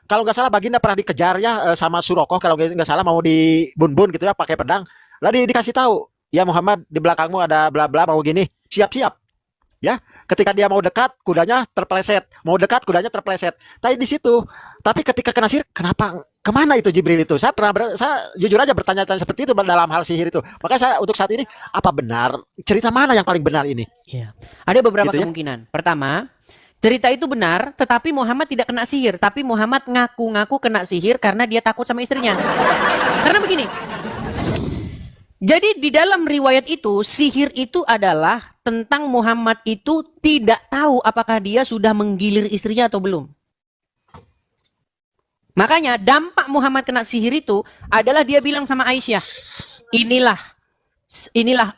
kalau nggak salah baginda pernah dikejar ya sama Surokoh, kalau nggak salah mau dibun-bun gitu ya pakai pedang. Lalu dikasih tahu, ya Muhammad, di belakangmu ada bla bla, mau gini, siap-siap. Ya, ketika dia mau dekat, kudanya terpeleset. Mau dekat, kudanya terpeleset. Tapi di situ. Tapi ketika kena sihir, kemana itu Jibril itu? Saya jujur aja bertanya-tanya seperti itu dalam hal sihir itu. Makanya saya untuk saat ini, apa benar? Cerita mana yang paling benar ini? Iya. Ada beberapa gitu kemungkinan. Ya? Pertama, cerita itu benar, tetapi Muhammad tidak kena sihir. Tapi Muhammad ngaku-ngaku kena sihir karena dia takut sama istrinya. Karena begini. Jadi di dalam riwayat itu, sihir itu adalah tentang Muhammad itu tidak tahu apakah dia sudah menggilir istrinya atau belum. Makanya dampak Muhammad kena sihir itu adalah dia bilang sama Aisyah, inilah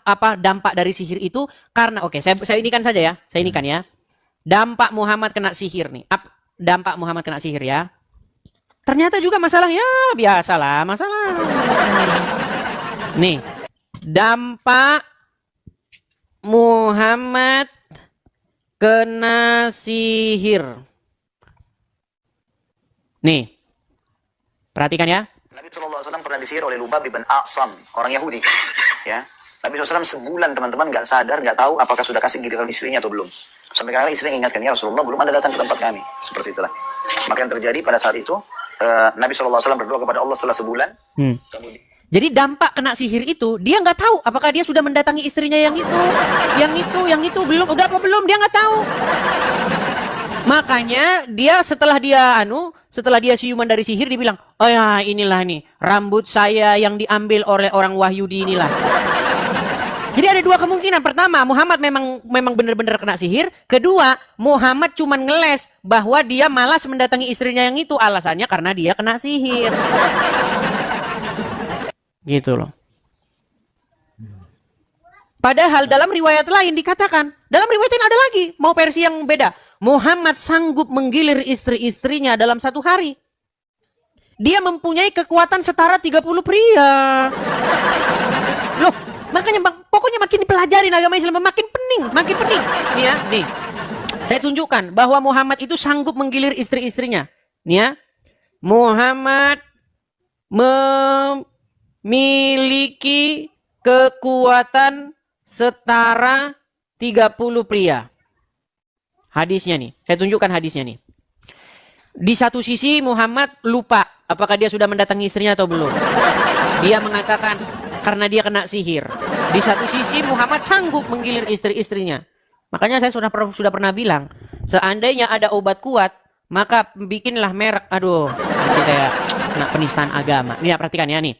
apa dampak dari sihir itu, karena saya inikan saja ya, saya inikan ya. dampak Muhammad kena sihir nih. Dampak Muhammad kena sihir ya. Ternyata juga masalah ya biasalah masalah. Nih, dampak Muhammad kena sihir. Nih, perhatikan ya. Nabi SAW pernah disihir oleh Lubab bin A'sam, orang Yahudi. Ya, Nabi SAW sebulan teman-teman nggak sadar, nggak tahu apakah sudah kasih giliran istrinya atau belum. Sampai kali istrinya ingatkan, ya Rasulullah belum ada datang ke tempat kami. Seperti itulah. Maka yang terjadi pada saat itu, Nabi SAW berdoa kepada Allah setelah sebulan. Kemudian Jadi dampak kena sihir itu, dia nggak tahu apakah dia sudah mendatangi istrinya yang itu belum, udah apa belum, dia nggak tahu. Makanya dia setelah dia siuman dari sihir, dia bilang, oh ya inilah nih rambut saya yang diambil oleh orang Wahyudi inilah. Jadi ada dua kemungkinan. Pertama, Muhammad memang benar-benar kena sihir. Kedua, Muhammad cuma ngeles bahwa dia malas mendatangi istrinya yang itu, alasannya karena dia kena sihir. Gitu loh. Padahal dalam riwayat lain dikatakan, dalam riwayat lain ada lagi, mau versi yang beda. Muhammad sanggup menggilir istri-istrinya dalam satu hari. Dia mempunyai kekuatan setara 30 pria. Loh, makanya pokoknya makin dipelajarin agama Islam makin pening. Nih ya, nih. Saya tunjukkan bahwa Muhammad itu sanggup menggilir istri-istrinya. Nih ya. Muhammad memiliki kekuatan setara 30 pria. Hadisnya nih, saya tunjukkan hadisnya nih. Di satu sisi Muhammad lupa apakah dia sudah mendatangi istrinya atau belum. Dia mengatakan karena dia kena sihir. Di satu sisi Muhammad sanggup menggilir istri-istrinya. Makanya saya sudah pernah bilang, seandainya ada obat kuat, maka bikinlah merek. Aduh, nanti saya kena penistaan agama. Nih perhatikan ya nih.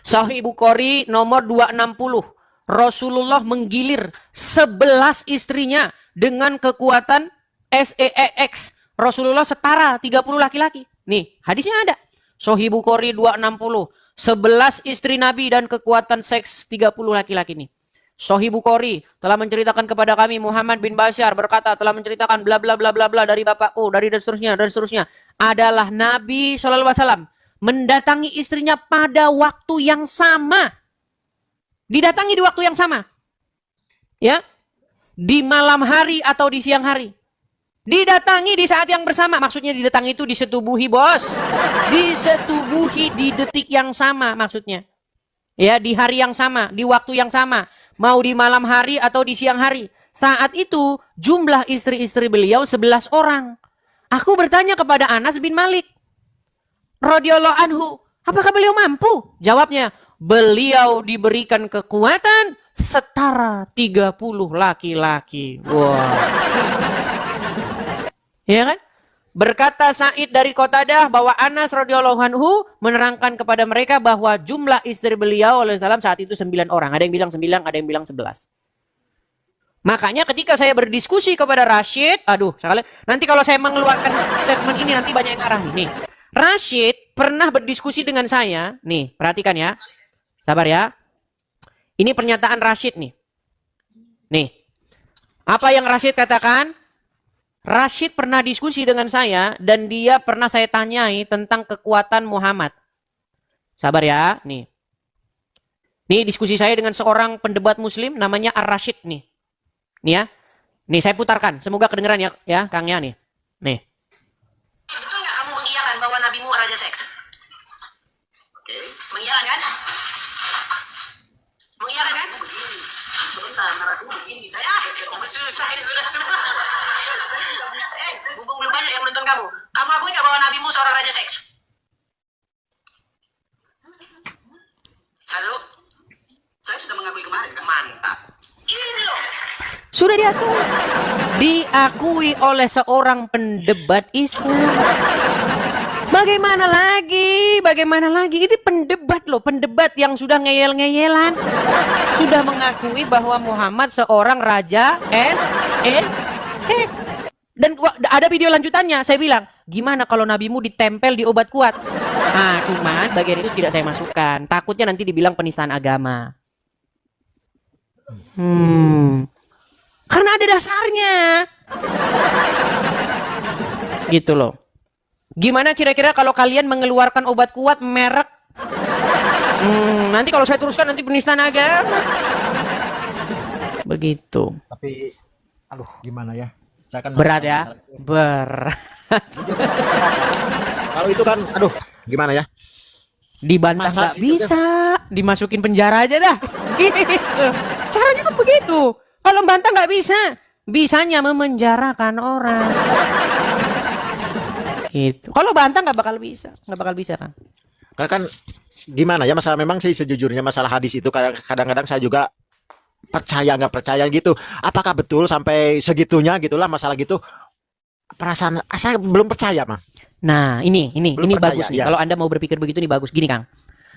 Sahih Bukhari nomor 260. Rasulullah menggilir 11 istrinya dengan kekuatan SEX. Rasulullah setara 30 laki-laki. Nih, hadisnya ada. Sahih Bukhari 260. 11 istri Nabi dan kekuatan seks 30 laki-laki nih. Sahih Bukhari telah menceritakan kepada kami Muhammad bin Bashar berkata telah menceritakan bla bla bla bla bla dari bapakku, dari dan seterusnya adalah Nabi SAW mendatangi istrinya pada waktu yang sama. Didatangi di waktu yang sama. Ya. Di malam hari atau di siang hari. Didatangi di saat yang bersama. Maksudnya didatangi itu disetubuhi, bos. Disetubuhi di detik yang sama maksudnya. Ya, di hari yang sama, di waktu yang sama. Mau di malam hari atau di siang hari. Saat itu jumlah istri-istri beliau 11 orang. Aku bertanya kepada Anas bin Malik radhiyallahu anhu, apakah beliau mampu? Jawabnya, beliau diberikan kekuatan setara 30 laki-laki. Wah. Ya kan? Berkata Sa'id dari Qatadah bahwa Anas radhiyallahu anhu menerangkan kepada mereka bahwa jumlah istri beliau alaihi salam saat itu 9 orang. Ada yang bilang 9, ada yang bilang 11. Makanya ketika saya berdiskusi kepada Rashid, nanti kalau saya mengeluarkan statement ini nanti banyak yang arah nih. Rashid pernah berdiskusi dengan saya. Nih, perhatikan ya. Sabar ya. Ini pernyataan Rashid nih. Nih. Apa yang Rashid katakan? Rashid pernah diskusi dengan saya dan dia pernah saya tanyai tentang kekuatan Muhammad. Sabar ya, nih. Nih diskusi saya dengan seorang pendebat muslim namanya Ar-Rashid nih. Nih ya. Nih saya putarkan, semoga kedengeran ya Kang Ya nih. Nih. Betul nggak kamu mengiyakan bahwa nabimu raja seks? Oke. Mengiyakan kan? Mengiyakan kan? Sebentar, narasimu begini. Saya susah ini sudah. Belum banyak yang menonton kamu. Kamu akui nggak bahwa nabimu seorang raja seks? Halo? Saya sudah mengakui kemarin. Mantap. Ini loh. Sudah diakui oleh seorang pendebat Islam. Bagaimana lagi? Ini pendebat loh, pendebat yang sudah ngeyel-ngeyelan. Sudah mengakui bahwa Muhammad seorang raja Dan ada video lanjutannya, saya bilang, gimana kalau nabimu ditempel di obat kuat? Nah, cuman bagian itu tidak saya masukkan. Takutnya nanti dibilang penistaan agama. Karena ada dasarnya. Gitu loh. Gimana kira-kira kalau kalian mengeluarkan obat kuat merek? Nanti kalau saya teruskan nanti penistaan agama. Begitu. Tapi aduh gimana ya? Saya kan Berat ya? Berat. Kalau itu kan aduh gimana ya? Dibantah Masa nggak sih, bisa, dimasukin penjara aja dah. Gitu. Caranya kan begitu. Kalau bantah nggak bisa, bisanya memenjarakan orang. Gitu. Kalau bantah nggak bakal bisa kan? Karena kan gimana ya, masalah memang sih sejujurnya masalah hadis itu kadang-kadang saya juga percaya nggak percaya gitu. Apakah betul sampai segitunya gitulah masalah gitu? Perasaan saya belum percaya, Mang. Nah, ini Belum percaya, bagus nih. ya. Kalau Anda mau berpikir begitu nih bagus. Gini, Kang.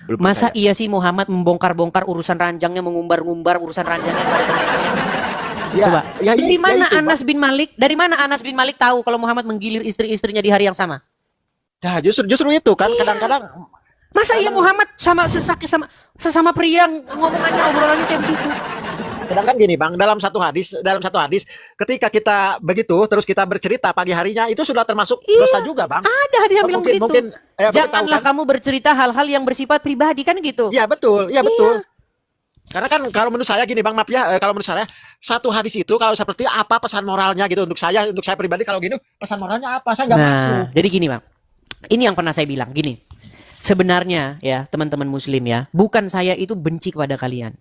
Belum Masa percaya. iya sih Muhammad membongkar-bongkar urusan ranjangnya, mengumbar-ngumbar urusan ranjangnya pada teman-temannya? Ya, Coba. ya, Dari mana itu, Anas bin Malik? Dari mana Anas bin Malik tahu kalau Muhammad menggilir istri-istrinya di hari yang sama? Nah, justru itu kan kadang-kadang Masa iya Muhammad sama sesama pria ngomongannya obrolannya kayak begitu? sedangkan gini, Bang, dalam satu hadis ketika kita begitu terus kita bercerita pagi harinya itu sudah termasuk dosa juga, Bang. Ada hadis yang bilang begitu. Janganlah kan? kamu bercerita hal-hal yang bersifat pribadi kan gitu. Iya, betul. Iya, betul. Karena kan kalau menurut saya gini, Bang, maaf ya, kalau menurut saya satu hadis itu kalau seperti apa pesan moralnya gitu untuk saya pribadi kalau gini pesan moralnya apa? Saya nggak masuk. Jadi gini, Bang. Ini yang pernah saya bilang, gini. Sebenarnya ya, teman-teman muslim ya, bukan saya itu benci kepada kalian.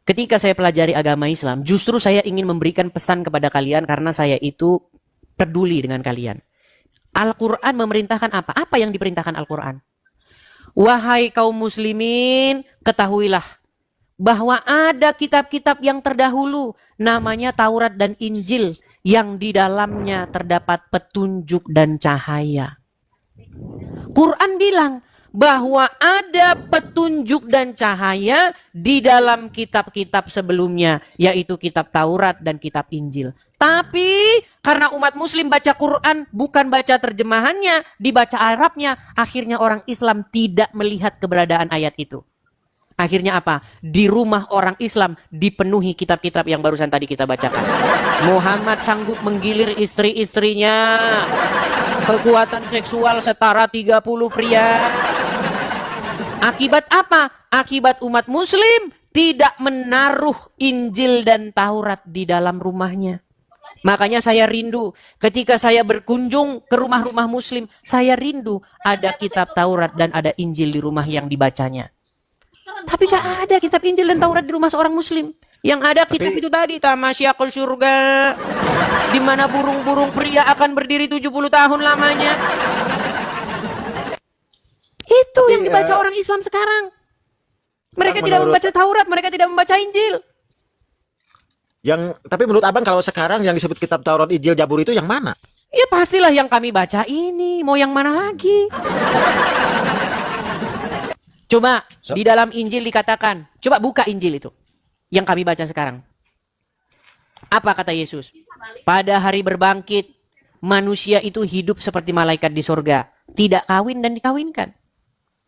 Ketika saya pelajari agama Islam, justru saya ingin memberikan pesan kepada kalian karena saya itu peduli dengan kalian. Al-Quran memerintahkan apa? Apa yang diperintahkan Al-Quran? Wahai kaum muslimin, ketahuilah bahwa ada kitab-kitab yang terdahulu, namanya Taurat dan Injil, yang di dalamnya terdapat petunjuk dan cahaya. Quran bilang bahwa ada petunjuk dan cahaya di dalam kitab-kitab sebelumnya, yaitu kitab Taurat dan kitab Injil. Tapi karena umat muslim baca Quran bukan baca terjemahannya, dibaca Arabnya, akhirnya orang Islam tidak melihat keberadaan ayat itu. Akhirnya apa? Di rumah orang Islam dipenuhi kitab-kitab yang barusan tadi kita bacakan. Muhammad sanggup menggilir istri-istrinya. Kekuatan seksual setara 30 pria. Akibat apa? Akibat umat muslim tidak menaruh Injil dan Taurat di dalam rumahnya. Makanya saya rindu ketika saya berkunjung ke rumah-rumah muslim, saya rindu ada kitab Taurat dan ada Injil di rumah yang dibacanya. Tapi gak ada kitab Injil dan Taurat di rumah seorang muslim. Yang ada kitab itu tadi, Tamasyiakul Surga, di mana burung-burung pria akan berdiri 70 tahun lamanya. Itu yang dibaca orang Islam sekarang. Mereka tidak membaca Taurat, mereka tidak membaca Injil. Tapi menurut Abang kalau sekarang yang disebut kitab Taurat, Injil, Zabur itu yang mana? Ya pastilah yang kami baca ini. Mau yang mana lagi? Coba di dalam Injil dikatakan, coba buka Injil itu yang kami baca sekarang. Apa kata Yesus? Pada hari berbangkit, manusia itu hidup seperti malaikat di surga, tidak kawin dan dikawinkan,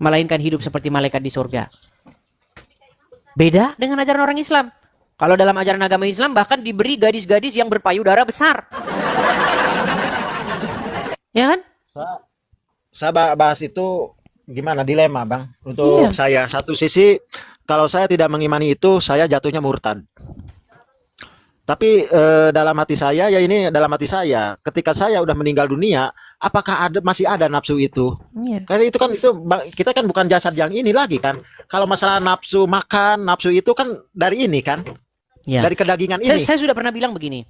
melainkan hidup seperti malaikat di surga. Beda dengan ajaran orang Islam. Kalau dalam ajaran agama Islam bahkan diberi gadis-gadis yang berpayudara besar. Ya kan? Saya bahas itu gimana dilema, Bang, untuk saya. Satu sisi kalau saya tidak mengimani itu, saya jatuhnya murtad. Tapi dalam hati saya, ya ini dalam hati saya, ketika saya udah meninggal dunia, apakah masih ada nafsu itu? Karena itu kan kita kan bukan jasad yang ini lagi kan. Kalau masalah nafsu makan, nafsu itu kan dari ini kan, dari kedagingan ini. Saya sudah pernah bilang begini.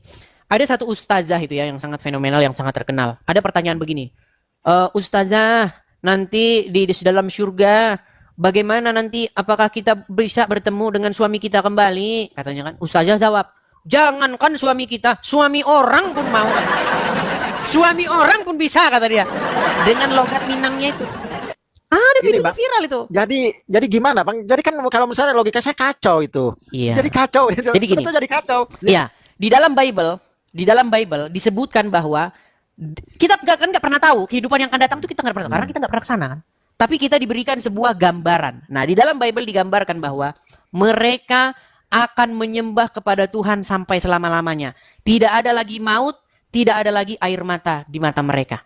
Ada satu ustazah itu ya yang sangat fenomenal, yang sangat terkenal. Ada pertanyaan begini, ustazah, nanti di dalam surga bagaimana nanti? Apakah kita bisa bertemu dengan suami kita kembali? Katanya kan. Ustazah jawab, jangankan suami kita, suami orang pun mau. Suami orang pun bisa, kata dia. Dengan logat Minangnya itu. Ada video viral itu. Jadi gimana, Bang? Jadi kan kalau misalnya logika saya kacau itu. Iya. Jadi kacau. Jadi gini. Jadi kacau. Iya. Di dalam Bible disebutkan bahwa kita nggak pernah tahu kehidupan yang akan datang itu, kita nggak pernah tahu karena kita nggak pernah kesana kan. Tapi kita diberikan sebuah gambaran. Nah, di dalam Bible digambarkan bahwa mereka akan menyembah kepada Tuhan sampai selama-lamanya. Tidak ada lagi maut, tidak ada lagi air mata di mata mereka.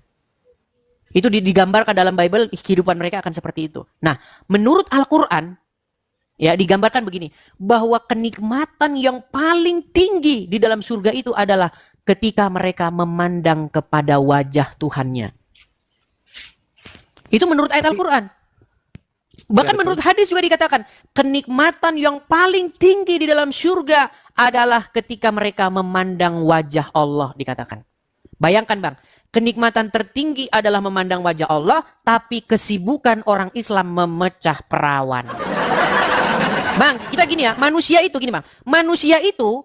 Itu digambarkan dalam Bible, kehidupan mereka akan seperti itu. Nah, menurut Al-Quran, ya digambarkan begini, bahwa kenikmatan yang paling tinggi di dalam surga itu adalah ketika mereka memandang kepada wajah Tuhannya. Itu menurut ayat Al-Quran. Bahkan menurut hadis juga dikatakan, kenikmatan yang paling tinggi di dalam surga adalah ketika mereka memandang wajah Allah, dikatakan. Bayangkan Bang, kenikmatan tertinggi adalah memandang wajah Allah, tapi kesibukan orang Islam memecah perawan. Bang, kita gini ya, manusia itu gini Bang, manusia itu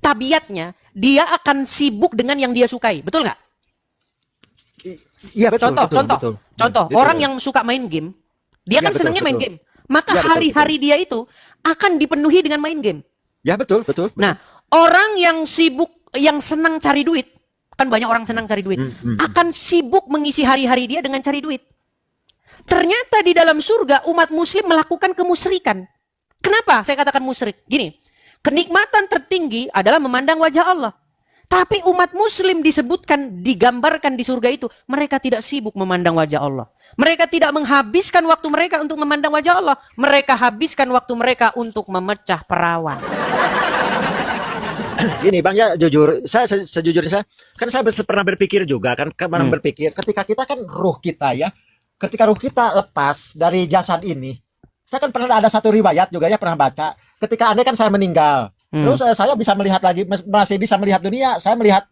tabiatnya, dia akan sibuk dengan yang dia sukai, betul nggak? Iya betul. Contoh, orang yang suka main game, dia kan senangnya main game. Maka hari-hari dia itu akan dipenuhi dengan main game. Ya betul. Nah, orang yang sibuk, yang senang cari duit, kan banyak orang senang cari duit, akan sibuk mengisi hari-hari dia dengan cari duit. Ternyata di dalam surga umat muslim melakukan kemusyrikan. Kenapa saya katakan musyrik? Gini, kenikmatan tertinggi adalah memandang wajah Allah. Tapi umat muslim disebutkan, digambarkan di surga itu, mereka tidak sibuk memandang wajah Allah. Mereka tidak menghabiskan waktu mereka untuk memandang wajah Allah. Mereka habiskan waktu mereka untuk memecah perawan. Gini Bang ya, jujur, saya sejujurnya kan saya pernah berpikir juga kan, berpikir ketika kita kan ruh kita ya, ketika ruh kita lepas dari jasad ini, saya kan pernah ada satu riwayat juga ya, pernah baca, ketika andai kan saya meninggal, terus saya bisa melihat lagi, masih bisa melihat dunia, saya melihat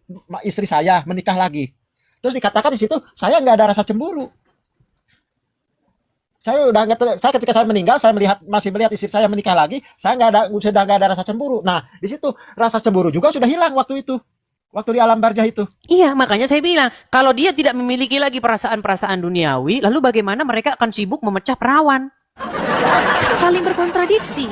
istri saya menikah lagi. Terus dikatakan di situ, saya nggak ada rasa cemburu. Saya ketika saya meninggal, saya masih melihat istri saya menikah lagi, saya sudah nggak ada rasa cemburu. Nah, di situ rasa cemburu juga sudah hilang waktu itu. Waktu di alam barzah itu. Iya, makanya saya bilang, kalau dia tidak memiliki lagi perasaan-perasaan duniawi, lalu bagaimana mereka akan sibuk memecah perawan? Saling berkontradiksi.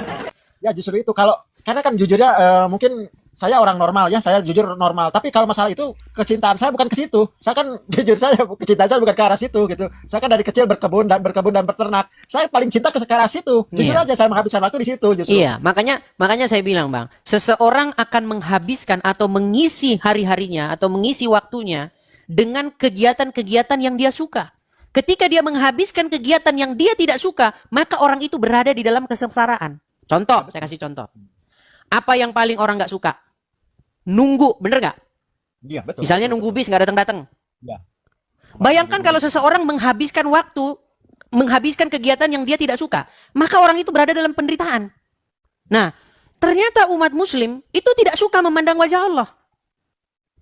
Ya justru itu, karena kan jujurnya mungkin saya orang normal ya, saya jujur normal. Tapi kalau masalah itu, kecintaan saya bukan ke situ. Saya kan jujur kecintaan saya bukan ke arah situ gitu. Saya kan dari kecil berkebun dan berternak. Saya paling cinta ke arah situ. Jujur aja saya menghabiskan waktu di situ justru. Iya, makanya saya bilang Bang, seseorang akan menghabiskan atau mengisi hari-harinya atau mengisi waktunya dengan kegiatan-kegiatan yang dia suka. Ketika dia menghabiskan kegiatan yang dia tidak suka, maka orang itu berada di dalam kesengsaraan. Contoh, saya kasih contoh. Apa yang paling orang nggak suka? Nunggu, bener nggak? Iya, betul. Misalnya nunggu bis nggak datang-datang. Ya. Bayangkan kalau seseorang menghabiskan waktu, menghabiskan kegiatan yang dia tidak suka, maka orang itu berada dalam penderitaan. Nah, ternyata umat muslim itu tidak suka memandang wajah Allah.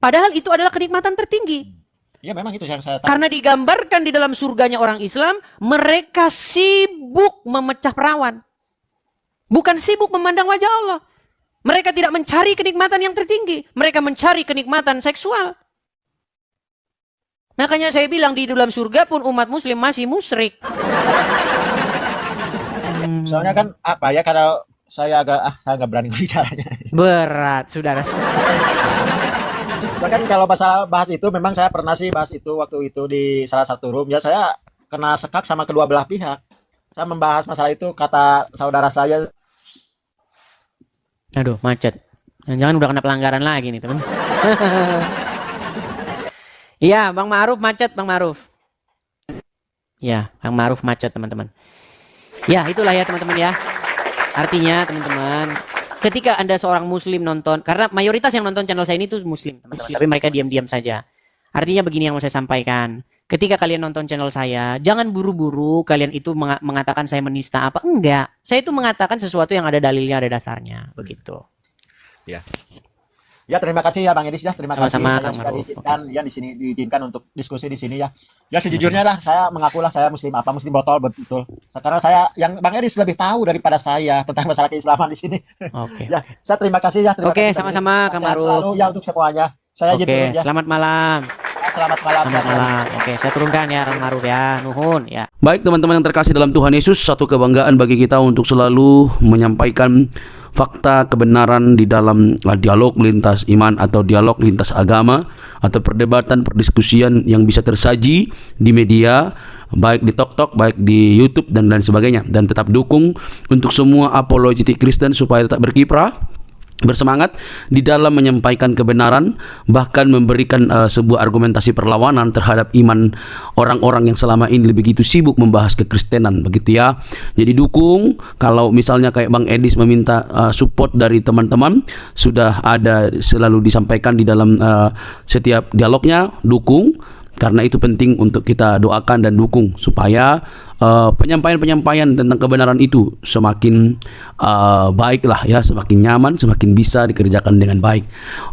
Padahal itu adalah kenikmatan tertinggi. Ya memang itu yang saya tahu. Karena digambarkan di dalam surganya orang Islam, mereka sibuk memecah perawan. Bukan sibuk memandang wajah Allah. Mereka tidak mencari kenikmatan yang tertinggi. Mereka mencari kenikmatan seksual. Makanya saya bilang di dalam surga pun umat muslim masih musyrik. Soalnya kan apa ya, karena saya saya nggak berani bicaranya. Berat, saudara. Bahkan kalau bahas itu, memang saya pernah sih bahas itu waktu itu di salah satu room ya, saya kena sekak sama kedua belah pihak. Saya membahas masalah itu, kata saudara saya. Aduh, macet. Jangan udah kena pelanggaran lagi nih, teman. Iya, Bang Ma'ruf macet, Bang Ma'ruf. Ya, Bang Ma'ruf macet, teman-teman. Ya, itulah ya, teman-teman ya. Artinya, teman-teman, ketika Anda seorang muslim nonton, karena mayoritas yang nonton channel saya ini tuh muslim, teman-teman. Tapi mereka diam-diam saja. Artinya begini yang mau saya sampaikan. Ketika kalian nonton channel saya, jangan buru-buru kalian itu mengatakan saya menista apa. Enggak. Saya itu mengatakan sesuatu yang ada dalilnya, ada dasarnya. Begitu. Ya. Ya, terima kasih ya Bang Edis ya. Terima kasih. Sama-sama, Saya Kang sudah Ma'ruf. diizinkan ya di sini, diizinkan untuk diskusi di sini ya. Ya sejujurnya lah, saya mengakulah saya muslim muslim botol betul. Karena saya, yang Bang Edis lebih tahu daripada saya tentang masalah keislaman di sini. Oke. Ya, saya terima kasih ya. Oke, sama-sama Kang Ma'ruf. Selalu ya untuk semuanya. Saya Oke, ya. selamat malam. Selamat malam. Selamat malam. Oke, saya turunkan ya Kang Ma'ruf ya. Nuhun ya. Baik teman-teman yang terkasih dalam Tuhan Yesus, satu kebanggaan bagi kita untuk selalu menyampaikan fakta kebenaran di dalam dialog lintas iman atau dialog lintas agama atau perdebatan perdiskusian yang bisa tersaji di media, baik di TokTok, baik di YouTube dan lain sebagainya. Dan tetap dukung untuk semua apologetik Kristen supaya tetap berkiprah, bersemangat di dalam menyampaikan kebenaran, bahkan memberikan sebuah argumentasi perlawanan terhadap iman orang-orang yang selama ini begitu sibuk membahas kekristenan, begitu ya. Jadi dukung. Kalau misalnya kayak Bang Edis meminta support dari teman-teman, sudah ada selalu disampaikan di dalam setiap dialognya, dukung. Karena itu penting untuk kita doakan dan dukung supaya penyampaian-penyampaian tentang kebenaran itu semakin baiklah ya, semakin nyaman, semakin bisa dikerjakan dengan baik.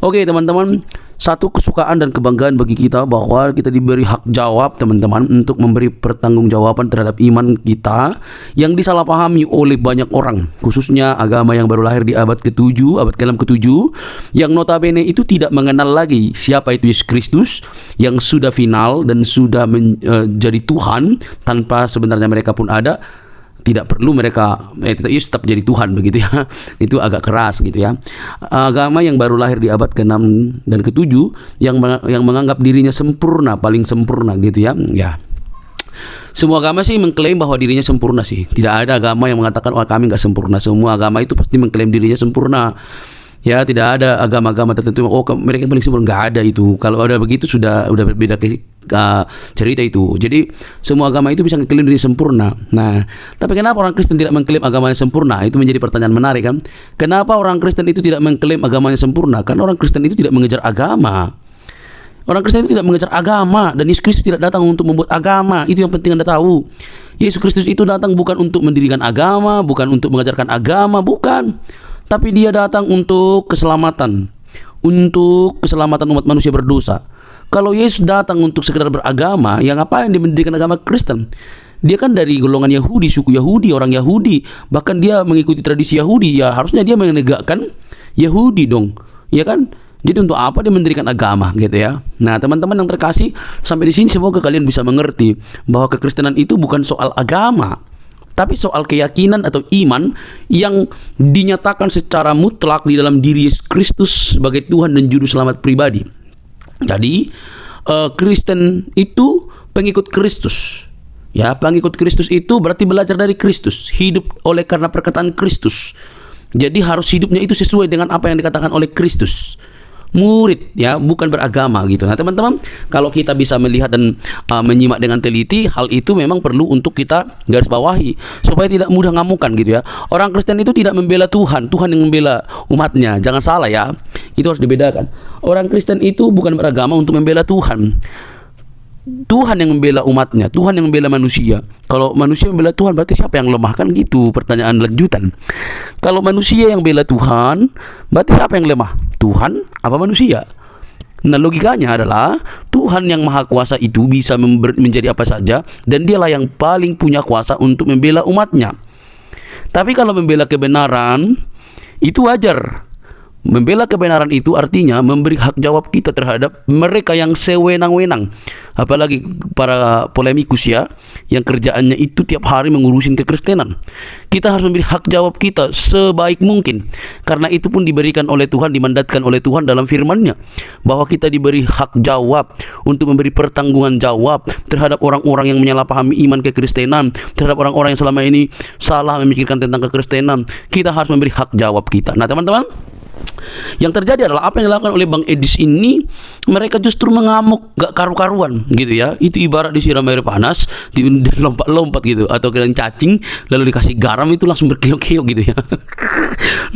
Oke teman-teman, satu kesukaan dan kebanggaan bagi kita bahwa kita diberi hak jawab teman-teman untuk memberi pertanggungjawaban terhadap iman kita yang disalahpahami oleh banyak orang, khususnya agama yang baru lahir di abad ke-7, abad ke-6 ke-7, yang notabene itu tidak mengenal lagi siapa itu Yesus Kristus yang sudah final dan sudah menjadi Tuhan tanpa sebenarnya mereka pun ada. Tidak perlu mereka Yesus tetap jadi Tuhan, begitu ya. Itu agak keras gitu ya. Agama yang baru lahir di abad ke-6 dan ke-7 yang menganggap dirinya sempurna, paling sempurna gitu ya. Ya. Semua agama sih mengklaim bahwa dirinya sempurna sih. Tidak ada agama yang mengatakan kami nggak sempurna. Semua agama itu pasti mengklaim dirinya sempurna. Ya, tidak ada agama-agama tertentu mereka yang paling sempurna, nggak ada itu. Kalau ada begitu sudah berbeda cerita itu. Jadi semua agama itu bisa mengklaim diri sempurna. Nah, tapi kenapa orang Kristen tidak mengklaim agamanya sempurna? Itu menjadi pertanyaan menarik kan? Kenapa orang Kristen itu tidak mengklaim agamanya sempurna? Karena orang Kristen itu tidak mengejar agama. Orang Kristen itu tidak mengejar agama, dan Yesus Kristus tidak datang untuk membuat agama. Itu yang penting Anda tahu. Yesus Kristus itu datang bukan untuk mendirikan agama, bukan untuk mengajarkan agama, bukan. Tapi dia datang untuk keselamatan umat manusia berdosa. Kalau Yesus datang untuk sekedar beragama, yang ngapain dia mendirikan agama Kristen? Dia kan dari golongan Yahudi, suku Yahudi, orang Yahudi, bahkan dia mengikuti tradisi Yahudi. Ya harusnya dia menegakkan Yahudi dong, ya kan? Jadi untuk apa dia mendirikan agama gitu ya? Nah teman-teman yang terkasih, sampai di sini semoga kalian bisa mengerti bahwa kekristenan itu bukan soal agama, tapi soal keyakinan atau iman yang dinyatakan secara mutlak di dalam diri Yesus Kristus sebagai Tuhan dan Juru Selamat pribadi. Jadi Kristen itu pengikut Kristus. Ya, pengikut Kristus itu berarti belajar dari Kristus, hidup oleh karena perkataan Kristus. Jadi harus hidupnya itu sesuai dengan apa yang dikatakan oleh Kristus. Murid ya, bukan beragama gitu. Nah teman-teman, kalau kita bisa melihat dan menyimak dengan teliti, hal itu memang perlu untuk kita garis bawahi supaya tidak mudah ngamukan gitu ya. Orang Kristen itu tidak membela Tuhan, Tuhan yang membela umatnya. Jangan salah ya, itu harus dibedakan. Orang Kristen itu bukan beragama untuk membela Tuhan. Tuhan yang membela umatnya, Tuhan yang membela manusia. Kalau manusia membela Tuhan, berarti siapa yang lemah? Kan gitu pertanyaan lanjutan. Kalau manusia yang bela Tuhan, berarti siapa yang lemah? Tuhan apa manusia? Nah logikanya adalah Tuhan yang maha kuasa itu bisa menjadi apa saja, dan dialah yang paling punya kuasa untuk membela umatnya. Tapi kalau membela kebenaran, itu wajar. Membela kebenaran itu artinya memberi hak jawab kita terhadap mereka yang sewenang-wenang. Apalagi para polemikus ya, yang kerjaannya itu tiap hari mengurusin kekristenan. Kita harus memberi hak jawab kita sebaik mungkin. Karena itu pun diberikan oleh Tuhan, dimandatkan oleh Tuhan dalam firman-Nya, bahwa kita diberi hak jawab untuk memberi pertanggungan jawab terhadap orang-orang yang menyalahpahami iman kekristenan, terhadap orang-orang yang selama ini salah memikirkan tentang kekristenan. Kita harus memberi hak jawab kita. Nah teman-teman, yang terjadi adalah apa yang dilakukan oleh Bang Edis ini, mereka justru mengamuk gak karu-karuan gitu ya. Itu ibarat disiram air panas, lompat-lompat gitu, atau kalian cacing lalu dikasih garam itu langsung berkeok-keok gitu ya.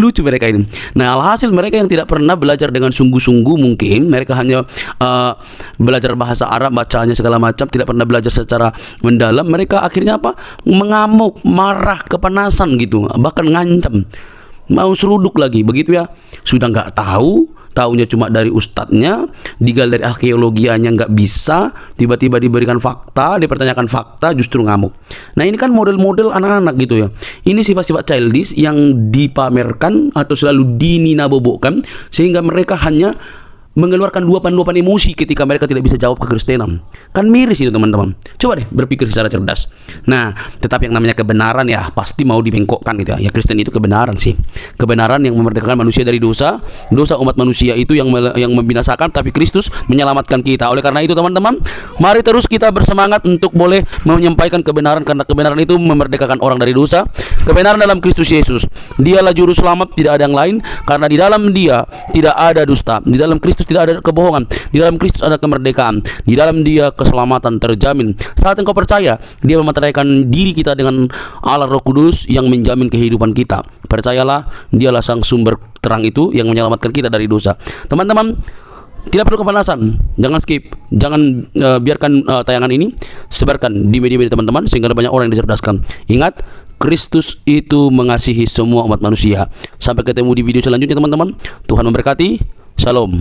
Lucu mereka ini. Nah alhasil mereka yang tidak pernah belajar dengan sungguh-sungguh, mungkin mereka hanya belajar bahasa Arab, bacanya segala macam, tidak pernah belajar secara mendalam. Mereka akhirnya apa? Mengamuk, marah, kepanasan gitu, bahkan ngancam, mau seruduk lagi begitu ya. Sudah nggak tahu, taunya cuma dari ustadznya, digal dari arkeologianya nggak bisa, tiba-tiba diberikan fakta, dipertanyakan fakta, justru ngamuk. Nah ini kan model-model anak-anak gitu ya. Ini sifat-sifat childish yang dipamerkan atau selalu dininabobokan, sehingga mereka hanya mengeluarkan luapan-luapan emosi ketika mereka tidak bisa jawab kekristenan. Kan miris itu teman-teman. Coba deh berpikir secara cerdas. Nah, tetapi yang namanya kebenaran ya pasti mau dibengkokkan gitu ya. Ya Kristen itu kebenaran sih. Kebenaran yang memerdekakan manusia dari dosa. Dosa umat manusia itu yang membinasakan, tapi Kristus menyelamatkan kita. Oleh karena itu teman-teman, mari terus kita bersemangat untuk boleh menyampaikan kebenaran, karena kebenaran itu memerdekakan orang dari dosa. Kebenaran dalam Kristus Yesus. Dialah juru selamat, tidak ada yang lain, karena di dalam Dia tidak ada dusta. Di dalam Kristus tidak ada kebohongan. Di dalam Kristus ada kemerdekaan. Di dalam Dia keselamatan terjamin. Saat engkau percaya, Dia mematahkan diri kita dengan Allah Roh Kudus yang menjamin kehidupan kita. Percayalah, Dialah sang sumber terang itu yang menyelamatkan kita dari dosa. Teman-teman, tidak perlu kepanasan, jangan skip, jangan biarkan tayangan ini, sebarkan di media-media teman-teman sehingga ada banyak orang yang dicerdaskan. Ingat, Kristus itu mengasihi semua umat manusia. Sampai ketemu di video selanjutnya teman-teman. Tuhan memberkati. Shalom.